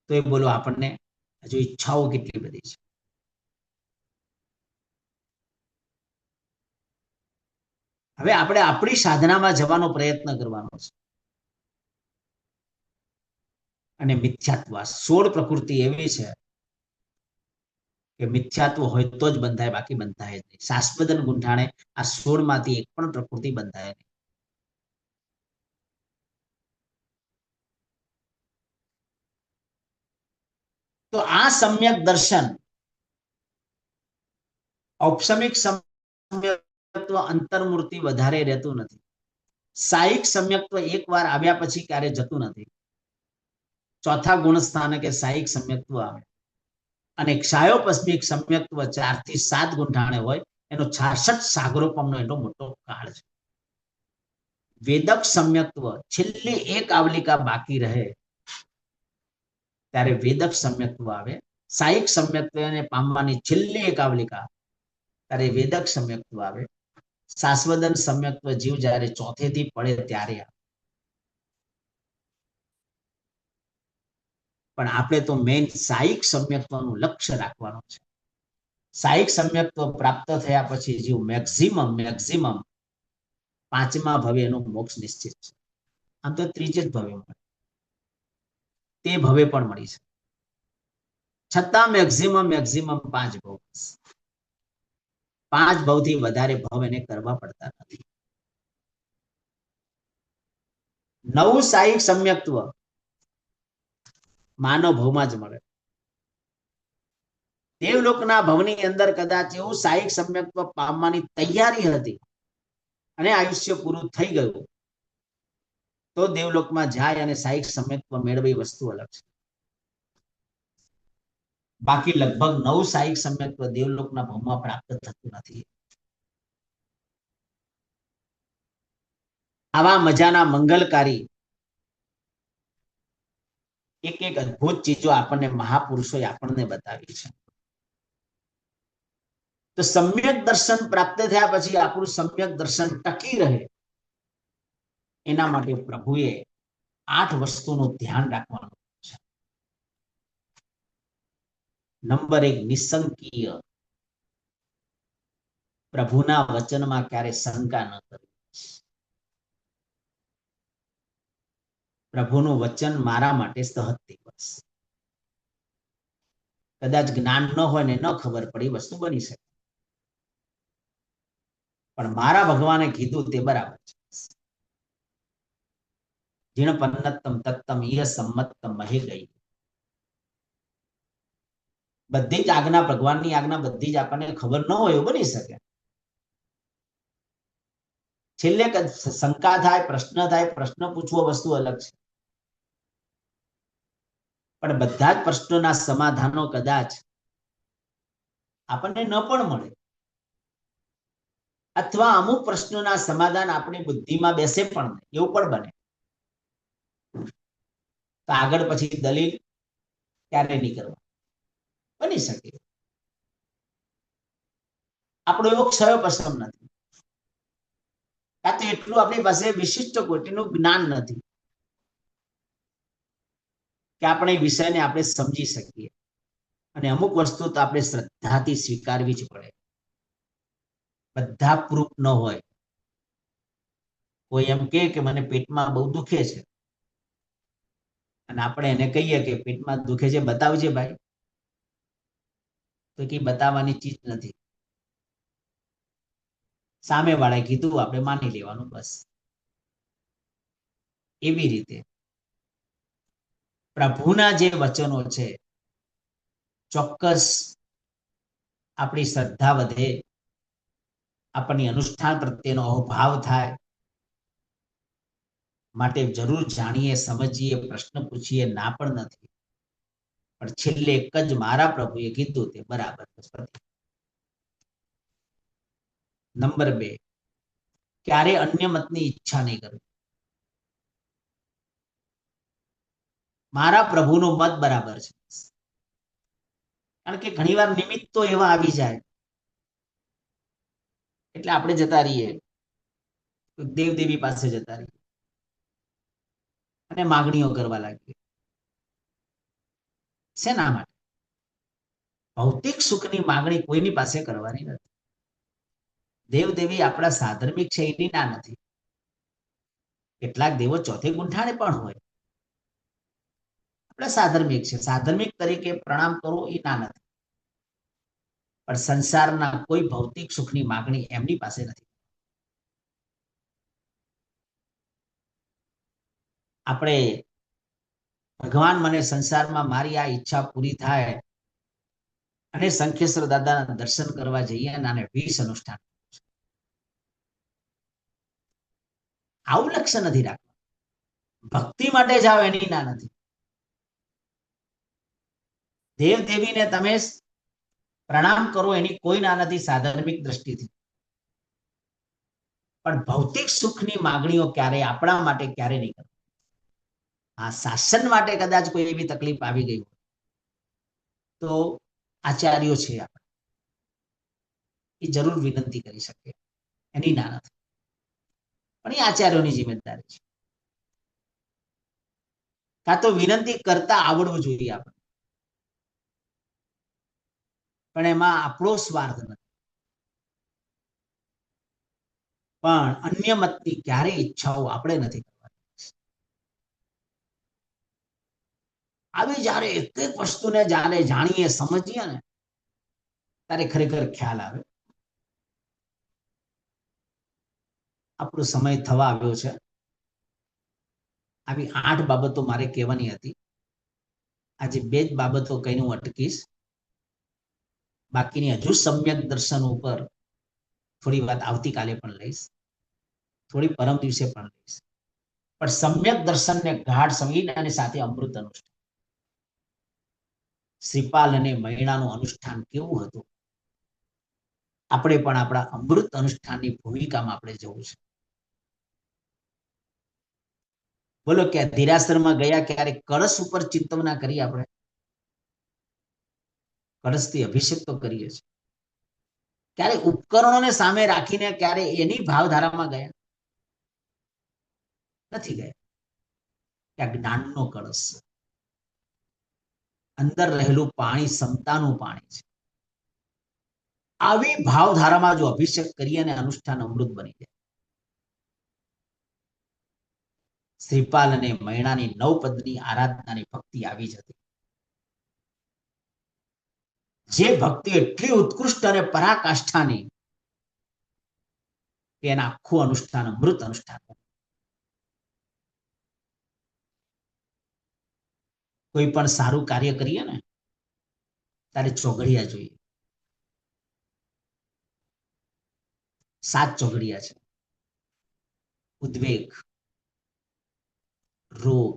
Speaker 2: તો એ બોલો આપણને હજુ ઈચ્છાઓ કેટલી બધી છે. હવે આપણે આપણી સાધનામાં જવાનો પ્રયત્ન કરવાનો છે. અને મિથ્યાત્વ, 16 પ્રકૃતિ એવી છે કે મિથ્યાત્વ હોય તો જ બંધાય, બાકી બંધાય જ નહીં. શાસ્વદન ગુંઠાણે આ 16 માંથી એક પણ પ્રકૃતિ બંધાય નહીં. તો આ સમ્યક દર્શન, ઔપસમિક સમ્યક્ત્વ અંતર્મૂર્તિ વધારે રહેતું નથી. સાયિક સમ્યક્ત્વ એકવાર આવ્યા પછી ક્યારે જતું નથી. ચોથા ગુણ સ્થાનકે સાયિક સમ્યક્ત્વ આવે અને ક્ષાયોપસ્મિક સમ્યક્ત્વ 4 થી 7 ગુંઠાણે હોય, એનો 66 સાગરોપમનો એટલો મોટો કાળ છે. વેદક સમ્યક્ત્વ છેલ્લી એક આવલિકા બાકી રહે ત્યારે વેદક સમ્યક્ત્વ આવે. સાયિક સમ્યક્ત્વને પામવાની છેલ્લી એક આવલિકા ત્યારે વેદક સમ્યક્ત્વ આવે. શાસ્વદન સમ્યક્ત્વ જીવ જ્યારે ચોથેથી પડે ત્યારે આવે. પણ આપણે તો મેઇન સાયિક સમ્યક્ત્વનું લક્ષ્ય રાખવાનું છે. સાયિક સમ્યક્ત્વ પ્રાપ્ત થયા પછી જીવ મેક્સિમમ 5મા ભવે એનો મોક્ષ નિશ્ચિત છે. આમ તો 3 જ ભવે મળે, તે ભવે પણ મળી છે, છતાં મેક્સિમમ 5 ભવ. 5 ભવથી વધારે ભવ એને કરવા પડતા નથી. નવું સાયિક સમ્યક્ત્વ માનવ ભવમાં જ મળે. દેવલોકના ભવની અંદર કદાચ એવું સાયિક સમ્યક્ત્વ પામવાની તૈયારી હતી અને આયુષ્ય પૂરું થઈ ગયું તો દેવલોકમાં જાય અને સાયિક સમ્યક્ત્વ મેળવી વસ્તુ અલગ છે. બાકી લગભગ 9 સાયિક સમ્યક્ત્વ દેવલોકના ભવમાં પ્રાપ્ત થતું નથી. આવા મજાના મંગલકારી એક એક અદ્ભુત ચીજો આપણને મહાપુરુષોએ આપણને બતાવી છે. તો સમ્યક દર્શન પ્રાપ્ત થયા પછી આપણું સમ્યક દર્શન ટકી રહે એના માટે પ્રભુએ 8 વસ્તુનું ધ્યાન રાખવાનું છે. નંબર 1, નિસંકીય. પ્રભુના વચનમાં ક્યારે શંકા ન કરવી. પ્રભુનું વચન મારા માટે સહજ દિવસ. કદાચ જ્ઞાન ન હોય ને ન ખબર પડી વસ્તુ બની શકે, પણ મારા ભગવાને કીધું તે બરાબર છે. જીણ પન્નત્તમ તત્તમ ઈહ સંમત્તમ મહે ગઈ. બધી જ આજ્ઞા, ભગવાનની આજ્ઞા બધી જ આપણને ખબર ન હોય એવું બની શકે. છેલ્લે શંકા થાય, પ્રશ્ન પૂછવો વસ્તુ અલગ છે, પણ બધા જ પ્રશ્નોના સમાધાનો કદાચ આપણને ન પણ મળે, અથવા અમુક પ્રશ્નોના સમાધાન આપણી બુદ્ધિમાં બેસે પણ નહીં, એવું પણ બને. તો આગળ પછી દલીલ ક્યારે નહીં કરવા, બની શકે. આપણો એવો ક્ષય પસંદ નથી, કાં તો એટલું આપણી પાસે વિશિષ્ટ કોટીનું જ્ઞાન નથી કે આપણે એ વિષયને આપણે સમજી શકીએ. અને અમુક વસ્તુ તો આપણે શ્રદ્ધાથી સ્વીકારવી જ પડે. બધા પ્રૂફ ન હોય. કોઈ એમ કે મને પેટમાં બહુ દુખે છે અને આપણે એને કહીએ કે પેટમાં દુખે છે બતાવજે ભાઈ, તો કે બતાવવાની ચીજ નથી. સામે વાળાએ કીધું આપણે માની લેવાનું બસ. એવી રીતે પ્રભુના જે વચનો છે, ચોક્કસ આપણી શ્રદ્ધા વધે, આપણની અનુષ્ઠાન પ્રત્યેનો અભાવ થાય, માટે જરૂર જાણીએ, સમજીએ, પ્રશ્ન પૂછીએ, ના પણ નથી, પણ છેલ્લે એક જ મારા પ્રભુએ કીધું તે બરાબર. નંબર 2, ક્યારે અન્ય મતની ઈચ્છા નહીં કરવી. મારા પ્રભુનો મત બરાબર છે. કારણ કે ઘણીવાર નિમિત્તો એવા આવી જાય એટલે આપણે જતા રહીએ. દેવદેવી પાસે જતા રહીએ અને માગણીઓ કરવા લાગીએ. શેના માટે? ભૌતિક સુખની માગણી કોઈની પાસે કરવાની નથી. દેવદેવી આપણા સાધર્મિક છે એની ના નથી. કેટલાક દેવો ચોથે ગુંઠાણે પણ હોય. આપણે સાધર્મિક છે, સાધર્મિક તરીકે પ્રણામ કરવો એ ના નથી. પણ સંસારના કોઈ ભૌતિક સુખની માગણી એમની પાસે નથી. આપણે ભગવાન મને સંસારમાં મારી આ ઈચ્છા પૂરી થાય અને શંખેશ્વર દાદાના દર્શન કરવા જઈએ અને 20 અનુષ્ઠાન, આવું લક્ષ્ય નથી રાખવું. ભક્તિ માટે જાઓ એની ના નથી. દેવ દેવીને તમે પ્રણામ કરો એની કોઈ ના નથી સાધર્મિક દ્રષ્ટિથી. પણ ભૌતિક સુખની માગણીઓ ક્યારે આપણા માટે ક્યારે નહીં કરવી. આ શાસન માટે કદાચ કોઈ એવી તકલીફ આવી ગઈ હોય તો આચાર્યો છે આપણે, એ જરૂર વિનંતી કરી શકે, એની ના નથી. પણ એ આચાર્યોની જિમ્મેદારી છે. કાં તો વિનંતી કરતા આવડવું જોઈએ આપણે, પણ એમાં આપણો સ્વાર્થ નથી. પણ અન્ય મતની ક્યારેય ઈચ્છાઓ આપણે નથી કરવાની. આવી જયારે એક એક વસ્તુને જયારે જાણીએ સમજીએ ને ત્યારે ખરેખર ખ્યાલ આવે. આપણો સમય થવા આવ્યો છે. આવી 8 બાબતો મારે કહેવાની હતી. આજે 2 જ બાબતો કહીને હું અટકીશ. બાકીની હજુ સમ્યક દર્શન ઉપર થોડી વાત આવતીકાલે પણ લઈશ, થોડી પરમ દિવસે પણ લઈશ. પણ સમ્યક દર્શનને ગાઢ સમજીને અને સાથે અમૃત અનુષ્ઠાન, શ્રીપાલ અને મહિણાનું અનુષ્ઠાન કેવું હતું, આપણે પણ આપણા અમૃત અનુષ્ઠાનની ભૂમિકામાં આપણે જવું છે. બોલો કે ધીરાસરમાં ગયા ક્યારે કળશ ઉપર ચિંતવના કરી? આપણે કળશથી અભિષેક તો કરીએ છીએ. ક્યારે ઉપકરણોને સામે રાખીને ક્યારે એની ભાવધારામાં ગયા નથી ગયા. ત્યાં જ્ઞાનનો કળશ છે. અંદર રહેલું પાણી સમતાનું પાણી છે. આવી ભાવધારામાં જો અભિષેક કરીએ અને અનુષ્ઠાન અમૃત બની જાય. શ્રીપાલ અને મૈણાની 9 પદની આરાધનાની ભક્તિ આવી જ હતી. જે ભક્તિ એટલી ઉત્કૃષ્ટ અને પરાકાષ્ઠાની કે એના આખું અનુષ્ઠાન અમૃત અનુષ્ઠાન. કોઈ પણ સારું કાર્ય કરીએ ને ત્યારે ચોઘડિયા જોઈએ. 7 ચોઘડિયા છે: ઉદ્વેગ, રોગ,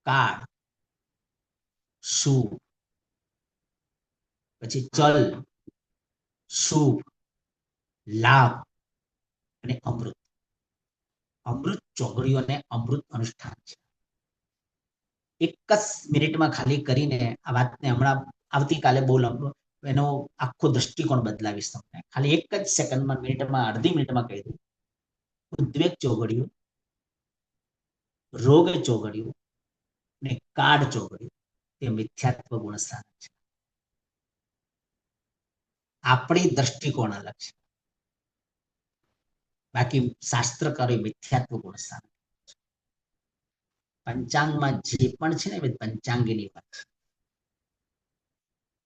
Speaker 2: કાળ, શુભ, પછી ચલ, શુભ, લાભ અને અમૃત. અમૃત ચોઘડીઓને અમૃત અનુષ્ઠાન છે. એક જ મિનિટમાં ખાલી કરીને આ વાતને હમણાં આવતીકાલે બોલો, એનો આખો દ્રષ્ટિકોણ બદલાવીશ તમને. ખાલી એક જ સેકન્ડમાં, મિનિટમાં, અડધી મિનિટમાં કહી દઉં. ઉદ્વેગ ચોઘડિયું, રોગ ચોઘડિયું ને કાળ ચોઘડિયું તે મિથ્યાત્વ ગુણ સ્થાન છે. આપણી દ્રષ્ટિકોણ અલગ છે, બાકી શાસ્ત્રકારો મિથ્યાત્વ ગુણ સ્થાન. પંચાંગમાં જે પણ છે ને પંચાંગીની વાત છે.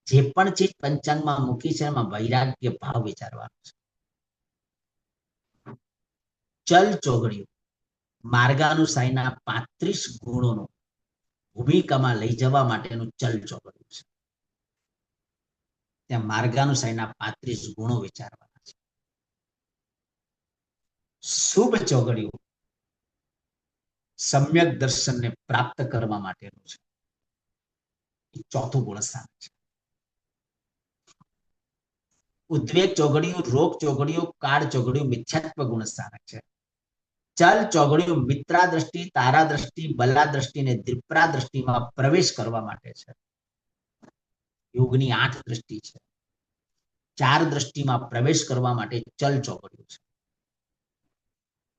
Speaker 2: જે પણ ચીજ પંચાંગમાં મૂકી છે એમાં વૈરાગ્ય ભાવ વિચારવાનો છે. ચલ ચોઘડિયું માર્ગાનુસાયના 35 ગુણોનો ભૂમિકામાં લઈ જવા માટેનું ચલ ચોઘડિયું છે. ત્યાં માર્ગાનુસાયના 35 ગુણો વિચારવાના છે. શુભ ચોઘડિયું સમ્યક દર્શનને પ્રાપ્ત કરવા માટેનું છે. એ ચોથું ગુણસ્થાન છે. ઉદ્વેગ ચોઘડિયું, રોગ ચોઘડિયું, કાળ ચોઘડિયું મિથ્યાત્વ ગુણસ્થાનક છે. ચલ ચોઘડિયું મિત્રા દ્રષ્ટિ, તારા દ્રષ્ટિ, બલા દ્રષ્ટિ અને દ્વિપ્રા દ્રષ્ટિમાં પ્રવેશ કરવા માટે છે. યોગની 8 દ્રષ્ટિ છે. 4 દ્રષ્ટિમાં પ્રવેશ કરવા માટે ચલ ચોઘડિયું છે.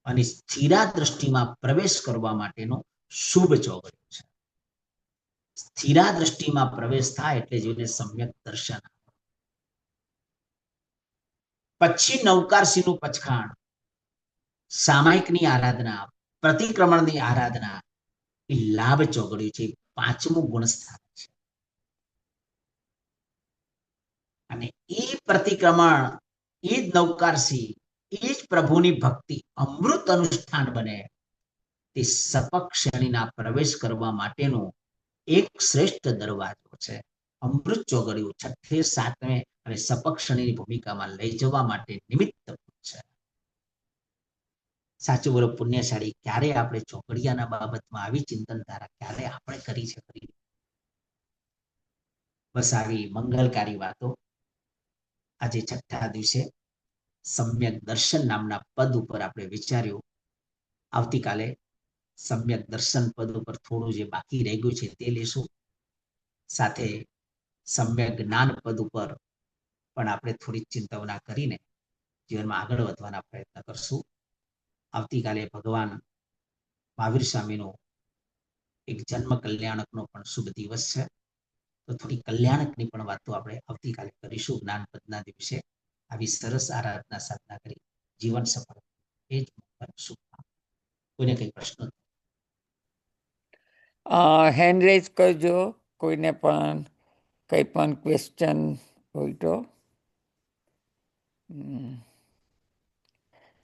Speaker 2: અને સ્થિરા દ્રષ્ટિમાં પ્રવેશ કરવા માટેનો શુભ ચોગડિયો છે. સ્થિરા દ્રષ્ટિમાં પ્રવેશ થાય એટલે જેને સમ્યક દર્શન. પછી નવકારસીનું પચખાણ, સામાયિકની આરાધના, પ્રતિક્રમણની આરાધના એ લાભ ચોગડિયું છે. 5મું ગુણસ્થાન છે. અને એ પ્રતિક્રમણ, એ જ નવકારસી, એ જ પ્રભુની ભક્તિ અમૃત અનુષ્ઠાન બને તે સપક્ષણીના પ્રવેશ કરવા માટેનો એક શ્રેષ્ઠ દરવાજો છે. અમૃત ચોગડિયું 6ઠે 7મે અને સપક્ષણીની ભૂમિકામાં લઈ જવા માટે નિમિત્ત છે. સાચું બોલો પુણ્યશાળી, ક્યારે આપણે ચોગડિયાના બાબતમાં આવી ચિંતન ધારા ક્યારે આપણે કરી છે ખરી? બસ આવી મંગલકારી વાતો આજે 6ઠા દિવસે સમ્યક દર્શન નામના પદ ઉપર આપણે વિચાર્યું. આવતીકાલે સમ્યક દર્શન પદ ઉપર થોડું જે બાકી રહી ગયું છે તે લેશું. સાથે સમ્યક જ્ઞાન પદ ઉપર પણ આપણે થોડી ચિંતવના કરીને જીવનમાં આગળ વધવાના પ્રયત્ન કરશું. આવતીકાલે ભગવાન મહાવીર સ્વામીનો એક જન્મ કલ્યાણકનો પણ શુભ દિવસ છે. તો થોડી કલ્યાણકની પણ વાતો આપણે આવતીકાલે કરીશું. જ્ઞાનપદના દિવસે આવી સરસ આરાધના સાધના કરી જીવન સફળ એ જ શુભકામના. કોઈને કઈ પ્રશ્ન?
Speaker 3: હેન્ડ રેઝ કરજો, કોઈને પણ કંઈ પણ ક્વેશ્ચન હોય તો.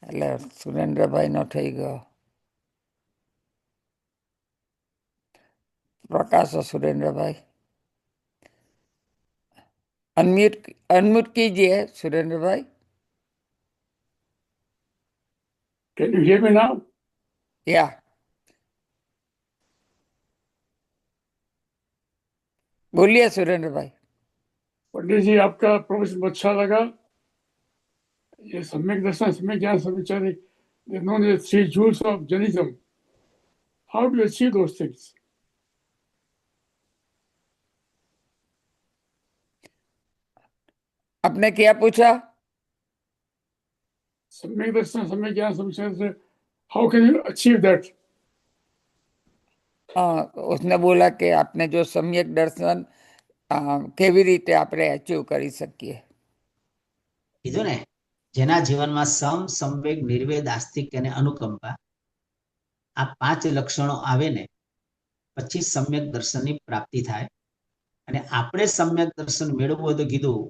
Speaker 3: એટલે સુરેન્દ્રભાઈનો થઈ ગયો. પ્રકાશ सुरेंद्र भाई, अनम्यूट कीजिए सुरेंद्र भाई.
Speaker 1: Can you hear me now?
Speaker 3: या बोलिए सुरेंद्र भाई.
Speaker 1: पंडित जी, आपका प्रवचन अच्छा लगा. ये सम्यक दर्शन, सम्यक ज्ञान, सविचारी, they're known as the 3 jewels of Jainism. How do you achieve those things?
Speaker 3: आपने क्या पूछा?
Speaker 1: सम्यक दर्शन, सम्यक ज्ञान, सविचारी, how can you achieve that?
Speaker 3: उसने बोला कि आपने जो सम्यक दर्शन કેવી રીતે આપણે અચીવ કરી શકીએ.
Speaker 2: કીધું ને, જેના જીવનમાં સમ, સંવેગ, નિર્વેદ, આસ્તિક અને અનુકંપા આ 5 લક્ષણો આવે ને પછી સમ્યક દર્શનની પ્રાપ્તિ થાય. અને આપણે સમ્યક દર્શન મેળવવું હોય તો કીધું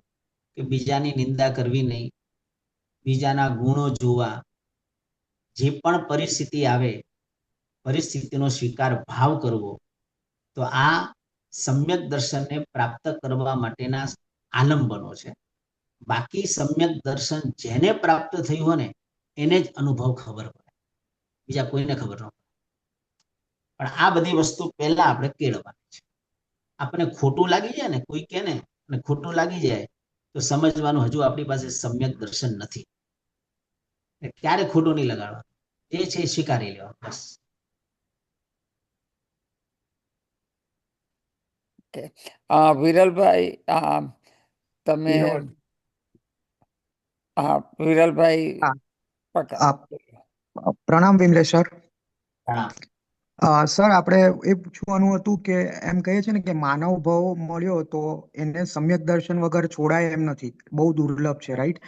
Speaker 2: કે બીજાની નિંદા કરવી નહીં, બીજાના ગુણો જોવા, જે પણ પરિસ્થિતિ આવે પરિસ્થિતિનો સ્વીકાર ભાવ કરવો. તો આ સમ્યક દર્શનને પ્રાપ્ત કરવા માટેના આલંબનો છે. બાકી સમ્યક દર્શન જેને પ્રાપ્ત થયું હોય ને એને જ અનુભવ ખબર પડે, બીજા કોઈને ખબર ન પડે. પણ આ બધી વસ્તુ પહેલા આપણે કેળવવાની છે. આપણને ખોટું લાગી જાય ને, કોઈ કહે ને અને ખોટું લાગી જાય તો સમજવાનું હજુ આપણી પાસે સમ્યક દર્શન નથી. ક્યારે ખોટું નહીં લગાડવાનું, જે છે એ સ્વીકારી લેવાનું બસ.
Speaker 3: વિરલભાઈ, તમે વિરલભાઈ
Speaker 5: પ્રણામ વિમલેશ સર.
Speaker 2: પ્રણામ.
Speaker 5: સર, આપણે એ પૂછવાનું હતું કે એમ કહીએ છે ને કે માનવ ભાવ મળ્યો તો એને સમ્યક દર્શન વગર છોડાય એમ નથી, બહુ દુર્લભ છે, રાઈટ?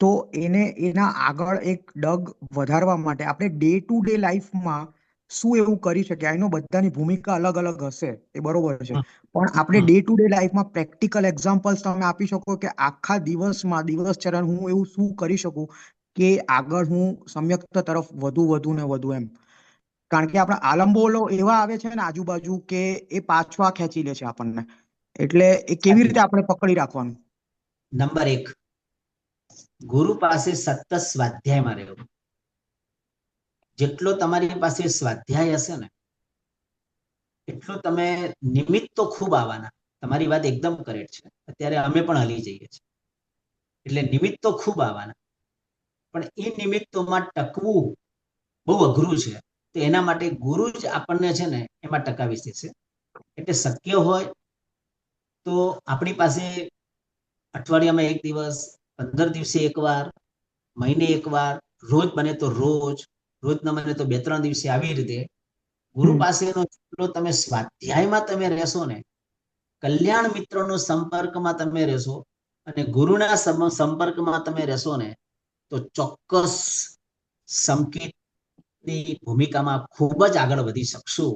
Speaker 5: તો એને એના આગળ એક ડગ વધારવા માટે આપણે ડે ટુ ડે લાઈફમાં શું એવું કરી શકીએ? આનો બધાની ભૂમિકા અલગ અલગ હશે, એ બરોબર છે, પણ આપણે ડે ટુ ડે લાઈફમાં પ્રેક્ટિકલ એક્ઝામ્પલ્સ તમે આપી શકો કે આખા દિવસમાં દિવસચર્યા હું એવું શું કરી શકું કે આગળ હું સમ્યકતા તરફ વધુ ને વધુ એમ? કારણ કે આપણા આલંબો એવા આવે છે ને આજુબાજુ કે એ પાછવા ખેંચી લે છે આપણને, એટલે એ કેવી રીતે આપણે પકડી રાખવાનું?
Speaker 2: નંબર 1, ગુરુ પાસે સતત સ્વાધ્યાયમાં રહેવું. જેટલો તમારી પાસે સ્વાધ્યાય હશે ને એટલો તમે નિમિત્તો ખૂબ આવવાના. તમારી વાત એકદમ કરેક્ટ છે. અત્યારે અમે પણ હલી જઈએ છીએ એટલે નિમિત્તો ખૂબ આવવાના, પણ એ નિમિત્તોમાં ટકવું બહુ અઘરું છે. તો એના માટે ગુરુ જ આપણને છે ને એમાં ટકાવી દેશે. એટલે શક્ય હોય તો આપણી પાસે અઠવાડિયામાં 1 દિવસ, 15 દિવસે એકવાર, મહિને એકવાર, રોજ બને તો રોજ, રોજ નમને તો 2-3 દિવસે આવી રીતે ગુરુ પાસેનો જેટલો તમે સ્વાધ્યાયમાં તમે રહેશો ને, કલ્યાણ મિત્રોનો સંપર્કમાં તમે રહેશો અને ગુરુના સંપર્કમાં તમે રહેશો ને, તો ચોક્કસ સંકેતની ભૂમિકામાં ખૂબ જ આગળ વધી શકશો.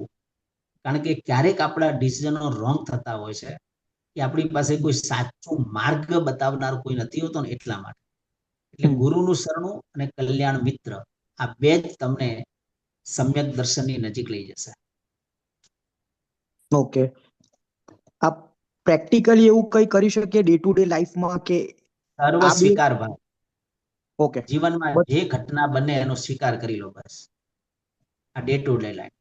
Speaker 2: કારણ કે ક્યારેક આપણા ડિસિઝનો રોંગ થતા હોય છે કે આપણી પાસે કોઈ સાચો માર્ગ બતાવનાર કોઈ નથી હોતો ને, એટલા માટે. એટલે ગુરુનું શરણું અને કલ્યાણ મિત્ર આ બે જ તમને સમ્યક દર્શનની નજીક લઈ જશે.
Speaker 5: ઓકે, આ પ્રેક્ટિકલી એવું કઈ કરી શકીએ ડે ટુ ડે લાઈફમાં કે
Speaker 2: સર્વ
Speaker 5: આ બે?
Speaker 2: સ્વીકાર ભાવ.
Speaker 5: ઓકે,
Speaker 2: જીવનમાં જે ઘટના બને એનો સ્વીકાર કરી લો બસ. આ ડે ટુ ડે લાઈફ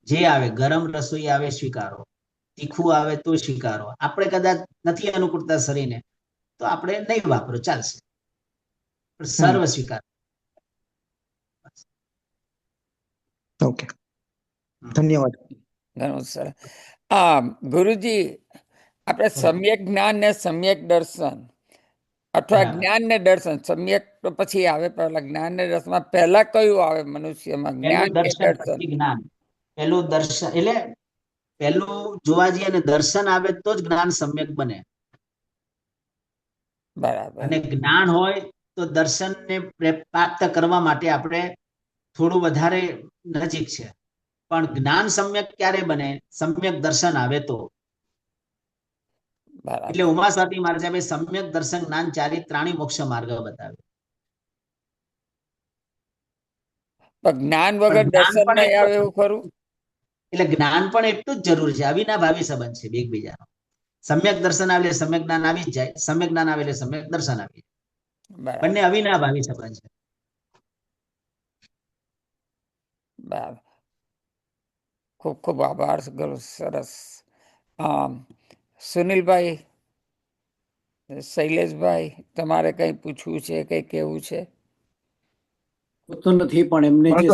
Speaker 2: જે આવે, ગરમ રસોઈ આવે સ્વીકારો, તીખું આવે તો સ્વીકારો. આપણે કદાચ નથી અનુકૂળતા શરીરને તો આપણે નહીં વાપરો, ચાલશે, પણ સર્વ સ્વીકાર.
Speaker 5: ઓકે, ધન્યવાદ.
Speaker 3: ઘણું સરસ. ગુરુજી, આપણે સમ્યક જ્ઞાન ને સમ્યક દર્શન અથવા જ્ઞાન ને દર્શન, સમ્યક તો પછી આવે, પહેલા જ્ઞાન ને દર્શનમાં પહેલા કયું આવે મનુષ્યમાં, જ્ઞાન કે
Speaker 2: દર્શન
Speaker 3: દર્શન?
Speaker 2: પછી જ્ઞાન. પહેલું દર્શન એટલે પહેલું જોવા જઈએ ને દર્શન આવે તો જ જ્ઞાન સમ્યક બને.
Speaker 3: બરાબર.
Speaker 2: અને જ્ઞાન હોય તો દર્શનને પ્રાપ્ત કરવા માટે આપણે થોડું વધારે નજીક છે, પણ જ્ઞાન સમ્યક ક્યારે બને? સમ્યક દર્શન આવે તો. એટલે ઉમા સ્વામી મહારાજ સાહેબે સમ્યક દર્શન જ્ઞાન ચારિત્રાણી મોક્ષ માર્ગ બતાવે.
Speaker 3: જ્ઞાન વગર દર્શન નહીં આવે એવું ખરું?
Speaker 2: એટલે જ્ઞાન પણ એટલું જ જરૂરી છે, અવિનાભાવી સંબંધ છે એકબીજાનો. સમ્યક દર્શન આવે એટલે સમ્યક જ્ઞાન આવી જ જાય, સમ્યક જ્ઞાન આવે એટલે સમ્યક દર્શન આવી જાય. બંને અવિનાભાવી સંબંધ છે.
Speaker 3: બરાબર. ખૂબ ખૂબ આભાર. સરસ. સુનિલભાઈ, શૈલેષભાઈ, તમારે કઈ પૂછવું છે, કઈ કેવું છે?
Speaker 6: તો નથી, પણ એમને જે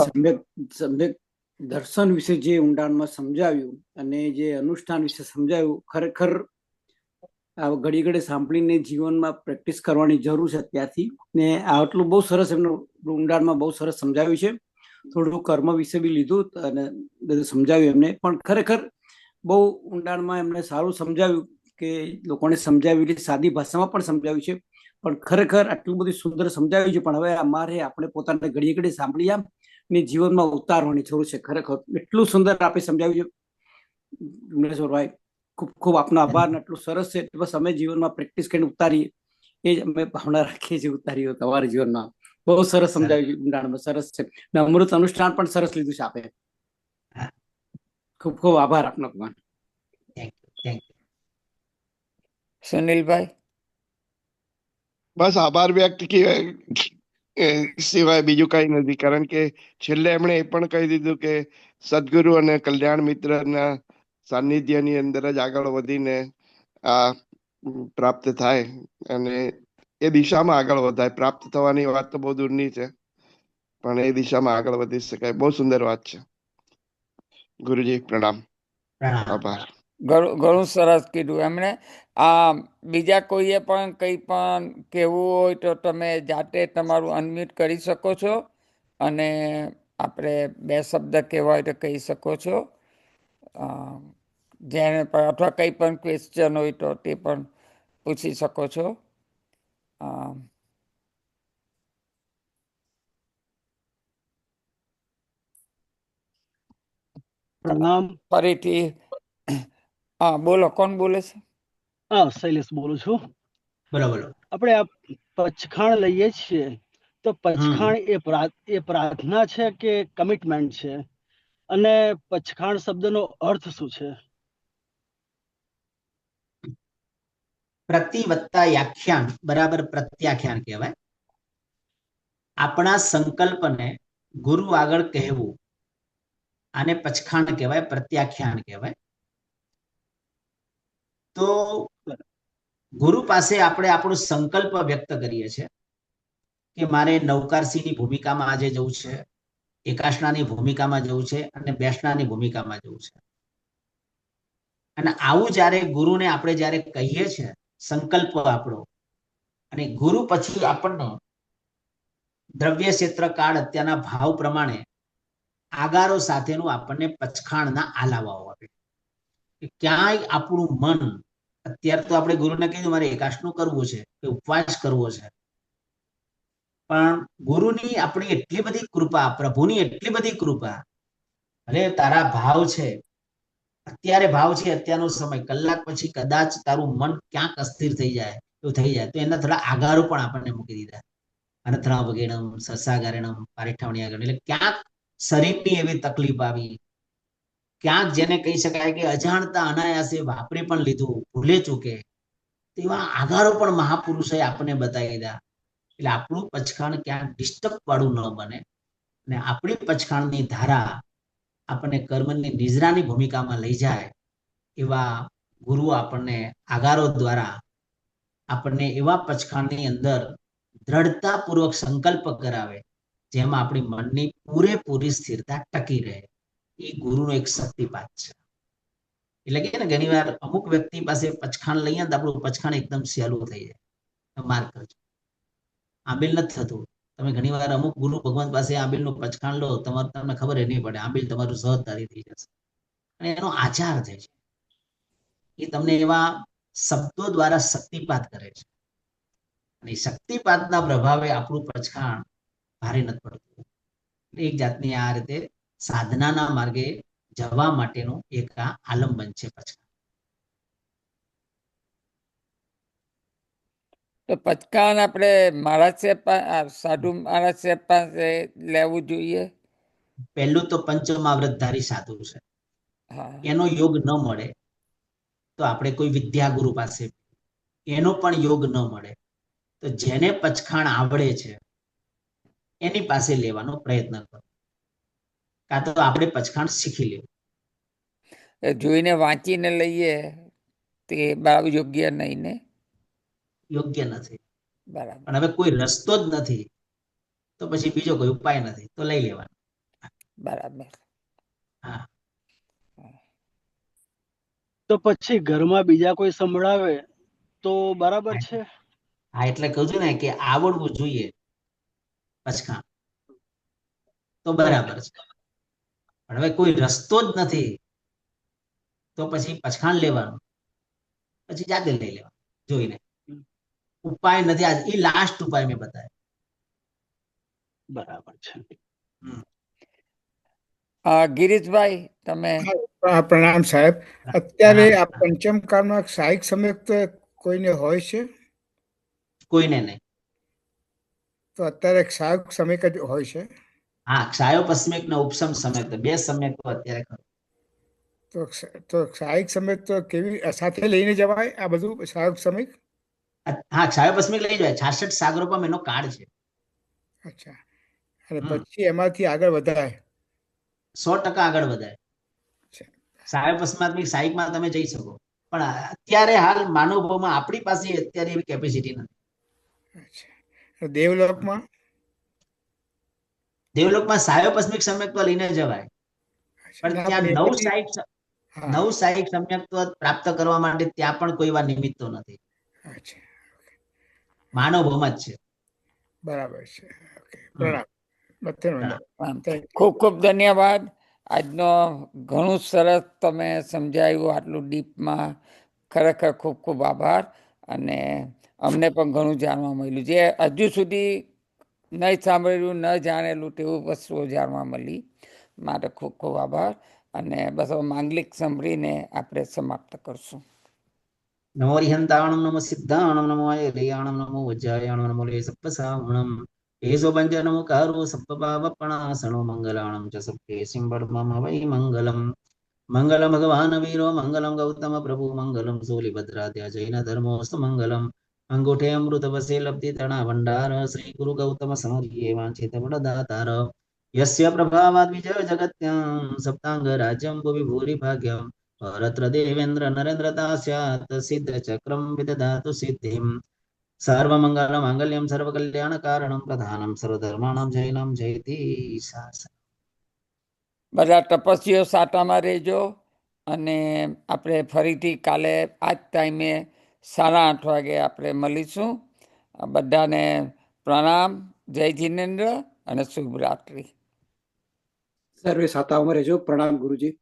Speaker 6: સમ્યક દર્શન વિશે જે ઊંડાણમાં સમજાવ્યું અને જે અનુષ્ઠાન વિશે સમજાવ્યું, ખરેખર આ ઘડી ઘડી સાંભળીને જીવનમાં પ્રેક્ટિસ કરવાની જરૂર છે ત્યાંથી. ને આટલું બહુ સરસ એમનું ઊંડાણમાં બહુ સરસ સમજાવ્યું છે. થોડું કર્મ વિશે બી લીધું અને બધું સમજાવ્યું એમને, પણ ખરેખર બહુ ઊંડાણમાં એમને સારું સમજાવ્યું કે લોકોને સમજાવ્યું, સાદી ભાષામાં પણ સમજાવ્યું છે. પણ ખરેખર આટલું બધું સુંદર સમજાવ્યું છે, પણ હવે અમારે આપણે પોતાને ઘડીએ ઘડી સાંભળી આમ ને જીવનમાં ઉતારવાની જરૂર છે. ખરેખર એટલું સુંદર આપણે સમજાવ્યું છે વિમલેશ્વરભાઈ, ખૂબ ખૂબ આપનો આભાર. આટલું સરસ છે, બસ અમે જીવનમાં પ્રેક્ટિસ કરીને ઉતારીએ એ જ અમે ભાવના રાખીએ છીએ, ઉતારીએ તમારા જીવનમાં. બહુ સરસ સમજાવ્યું, ઊંડાણમાં સરસ છે. ને અમૃત અનુષ્ઠાન પણ સરસ લીધું છે આપે. ખૂબ ખૂબ આભાર આપનો.
Speaker 3: સુનિલભાઈ?
Speaker 7: બસ આભાર વ્યક્ત સિવાય બીજું કઈ નથી, કારણ કે છેલ્લે એમણે એ પણ કહી દીધું કે સદગુરુ અને કલ્યાણ મિત્રના સાનિધ્યની અંદર જ આગળ વધીને આ પ્રાપ્ત થાય અને એ દિશામાં આગળ વધાય. પ્રાપ્ત થવાની વાત તો બહુ દૂરની છે, પણ એ દિશામાં આગળ વધી શકાય. બહુ સુંદર વાત છે. ગુરુજી પ્રણામ. આભાર.
Speaker 3: ઘણું સરસ કીધું એમણે. બીજા કોઈએ પણ કંઈ પણ કહેવું હોય તો તમે જાતે તમારું અનમ્યુટ કરી શકો છો અને આપણે 2 શબ્દ કહેવા હોય તો કહી શકો છો. જેને પણ અથવા કંઈ પણ ક્વેશ્ચન હોય તો તે પણ પૂછી શકો છો.
Speaker 8: પ્રણામ.
Speaker 3: ફરીથી બોલો, કોણ બોલે છે?
Speaker 8: શૈલેષ બોલું છું.
Speaker 2: બરાબર.
Speaker 8: આપણે આ પચખાણ લઈએ છીએ તો પચખાણ એ પ્રાર્થના છે કે કમિટમેન્ટ છે? અને પચખાણ શબ્દનો અર્થ શું છે?
Speaker 2: પ્રતિવત્તાયાખ્યાન બરાબર પ્રત્યાખ્યાન કહેવાય. આપણા સંકલ્પને ગુરુ આગળ કહેવું, આને પચખાણ કહેવાય, પ્રત્યાખ્યાન કહેવાય. તો ગુરુ પાસે આપણે આપણો સંકલ્પ વ્યક્ત કરીએ છીએ કે મારે નવકારસીની ભૂમિકામાં આજે જવું છે, એકાશનાની ભૂમિકામાં જવું છે અને બેસનાની ભૂમિકામાં જવું છે. અને આવું જ્યારે ગુરુને આપણે જ્યારે કહીએ છીએ સંકલ્પ આપણો, અને ગુરુ પછી આપણને દ્રવ્ય ક્ષેત્ર કાળ અત્યારના ભાવ પ્રમાણે આગારો સાથેનું આપણને પચખાણના આલાવાઓ આપે. ક્યાંય આપણું મન, અત્યારે તો આપણે ગુરુને કીધું મારે એકાશનું કરવું છે કે ઉપવાસ કરવો છે, પણ ગુરુની આપણી એટલી બધી કૃપા, પ્રભુની એટલી બધી કૃપા, અરે તારા ભાવ છે, અત્યારે ભાવ છે, અત્યારનો સમય, કલાક પછી કદાચ તારું મન ક્યાંક અસ્થિર થઈ જાય, એવું થઈ જાય તો એના થોડા આગારો પણ આપણને મૂકી દીધા. અનથરા વગેણમ, સસાગારેણમ, પારેઠાવણિયાગણ, એટલે ક્યાંક શરીરની એવી તકલીફ આવી, ક્યાંક જેને કહી શકાય કે અજાણતા અનાયાસે વાપરી પણ લીધું, ભૂલે ચૂકે, તેવા આધારો પણ મહાપુરુષોએ આપણને બતાવી દીધા. એટલે આપણું પચખાણ ક્યાંક ડિસ્ટર્બ વાળું ન બને અને આપણી પચખાણની ધારા આપણને કર્મની નિજરાની ભૂમિકામાં લઈ જાય, એવા ગુરુ આપણને આગારો દ્વારા આપણને એવા પચખાણની અંદર દ્રઢતાપૂર્વક સંકલ્પ કરાવે જેમાં આપણી મનની પૂરેપૂરી સ્થિરતા ટકી રહે. એ ગુરુનો એક શક્તિપાત છે. એટલે કે ને ઘણી વાર અમુક વ્યક્તિ પાસે પચખાણ લઈએ તો આપણું પચખાણ એકદમ સહેલું થઈ જાય. માર્ક કરજો, આંબિલ નથી થતું. તમે ઘણી વાર અમુક ગુરુ ભગવાન પાસે આંબિલનું પચખાણ લો, તમને ખબર નહીં પડે, આંબિલ તમારું સહજતાથી થઈ જશે. અને એનો આચાર થાય છે, એ તમને એવા શબ્દો દ્વારા શક્તિપાત કરે છે. અને શક્તિપાતના પ્રભાવે આપણું પચખાણ ભારે નથી પડતું. એક જાતની આ રીતે સાધનાના માર્ગે જવા માટેનું એક આ આલંબન છે પચખાણ.
Speaker 3: તો પચખાણ આપણે મહારાજ સાહેબ, સાધુ મહારાજ સાહેબ પાસે લેવું જોઈએ.
Speaker 2: પહેલું તો પંચમાવ્રતધારી સાધુ છે,
Speaker 3: હા,
Speaker 2: એનો યોગ ન મળે તો આપણે કોઈ વિદ્યાગુરુ પાસે, એનો પણ યોગ ન મળે તો જેને પચખાણ આવડે છે એની પાસે લેવાનો પ્રયત્ન કરો, કાં તો આપણે પચખાણ શીખી લેવું.
Speaker 3: જોઈને વાંચીને લઈએ તે બરાબર યોગ્ય નહીં ને?
Speaker 2: યોગ્ય નથી.
Speaker 3: બરાબર.
Speaker 2: પણ હવે કોઈ રસ્તો જ નથી તો પછી બીજો કોઈ ઉપાય નથી તો લઈ લેવાનો.
Speaker 3: બરાબર.
Speaker 2: હા,
Speaker 8: તો પછી ઘરમાં બીજા કોઈ સંભળાવે તો બરાબર છે.
Speaker 2: હા, એટલે કહું છું ને કે આવડવું જોઈએ પચખાણ તો બરાબર છે. પણ હવે કોઈ રસ્તો જ નથી તો પછી પચખાણ લેવાનું, પછી જાતે લઈ લેવાનું જોઈને. ઉપાય નથી, આજ એ લાસ્ટ ઉપાય મેં બતાવ્યો.
Speaker 8: બરાબર છે.
Speaker 3: ગિરીશભાઈ, તમે?
Speaker 9: પ્રણામ સાહેબ. અત્યારે આ પંચમ કાળમાં સહાયક સમ્યક કોઈને હોય છે?
Speaker 2: કોઈને નહીં.
Speaker 9: તો અત્યારે સહાયક સમ્યક જ હોય છે.
Speaker 2: હા, ક્ષાયોપસ્મિક ને ઉપસમ સમ્યક, બે સમ્યક તો અત્યારે ખરું.
Speaker 9: તો સહાયક સમ્યક તો કેવી સાથે લઈને જવાય આ બધું સહાયક સમ્યક?
Speaker 2: હા, ક્ષાયોપસ્મિક લઈ જાય. 66 સાગરોપમ એનો કાળ છે.
Speaker 9: અચ્છા, અને પછી એમાંથી આગળ વધાય?
Speaker 2: 100% આગળ વધાય. ક્ષાયોપસ્માત્મિક સહાયકમાં તમે જઈ શકો, પણ અત્યારે હાલ માનવ ભાવમાં આપણી પાસે અત્યારે એવી કેપેસિટી નથી.
Speaker 9: અચ્છા, દેવલોકમાં?
Speaker 2: દેવલોકમાં સહાયોપસ્મિક સમ્યક્ત્વ લઈને જવાય, પણ ત્યાં નવ સહાયક સમ્યક્ત્વ પ્રાપ્ત કરવા માટે ત્યાં પણ કોઈ એવા નિમિત્તો નથી. માનવ ભાવમાં જ છે.
Speaker 9: બરાબર છે. પ્રણામ.
Speaker 3: ખૂબ ખૂબ ધન્યવાદ. આજનો ઘણું સરસ તમે સમજાવ્યું, આટલું ડીપમાં. ખરેખર ખૂબ ખૂબ આભાર. અને અમને પણ ઘણું જાણવા મળ્યું, જે હજુ સુધી નહીં સાંભળેલું, ન જાણેલું તેવું વસ્તુઓ જાણવા મળી. માટે ખૂબ ખૂબ આભાર. અને બસ માંગલિક સાંભળીને આપણે સમાપ્ત કરશું.
Speaker 2: નમો રિહંતાણમ, નમો સિદ્ધાણમ, નમો આયર્યાણમ, નમો વજ્રાયાણમ, નમો લે સપ્પસાવણમ, એસો પંચનમો કારો સપ્પપાવપણાસણો, મંગલાણમ ચ સપ્પે સિંબડમમ વૈ મંગલમ. મંગલમ ભગવાન વીરો, મંગલમ ગૌતમ પ્રભુ, મંગલમ શૂલિભદ્રાદ્યા જૈન ધર્મોસ્તુ મંગલમ. અંગૂઠે અમૃત વસે લબ્ધિ તણા ભંડાર, શ્રી ગુરુ ગૌતમ સમર્યે વાંછિત વરદાતાર. યસ્ય પ્રભાવાદ વિજય જગત્યામ, સપ્તાંગ રાજ્યમ ભુવિ ભૂરી ભાગ્યમ. પરત્ર દેવેન્દ્ર નરેન્દ્રતા સિદ્ધ ચક્રમ વિદધાતુ સિદ્ધિમ. સર્વમંગલ માંગલ્યમ સર્વકલ્યાણ કારણમ પ્રધાનમ સર્વધર્માણામ જૈનમ જયતિ શાસન.
Speaker 3: બધા તપસ્વીઓ સાટામાં રહેજો. અને આપણે ફરીથી કાલે આ જ ટાઈમે 8:30 વાગે આપણે મળીશું. બધાને પ્રણામ જય જિનેન્દ્ર અને શુભ રાત્રિ.
Speaker 6: સર્વે સાતાઓમાં રહેજો. પ્રણામ ગુરુજી.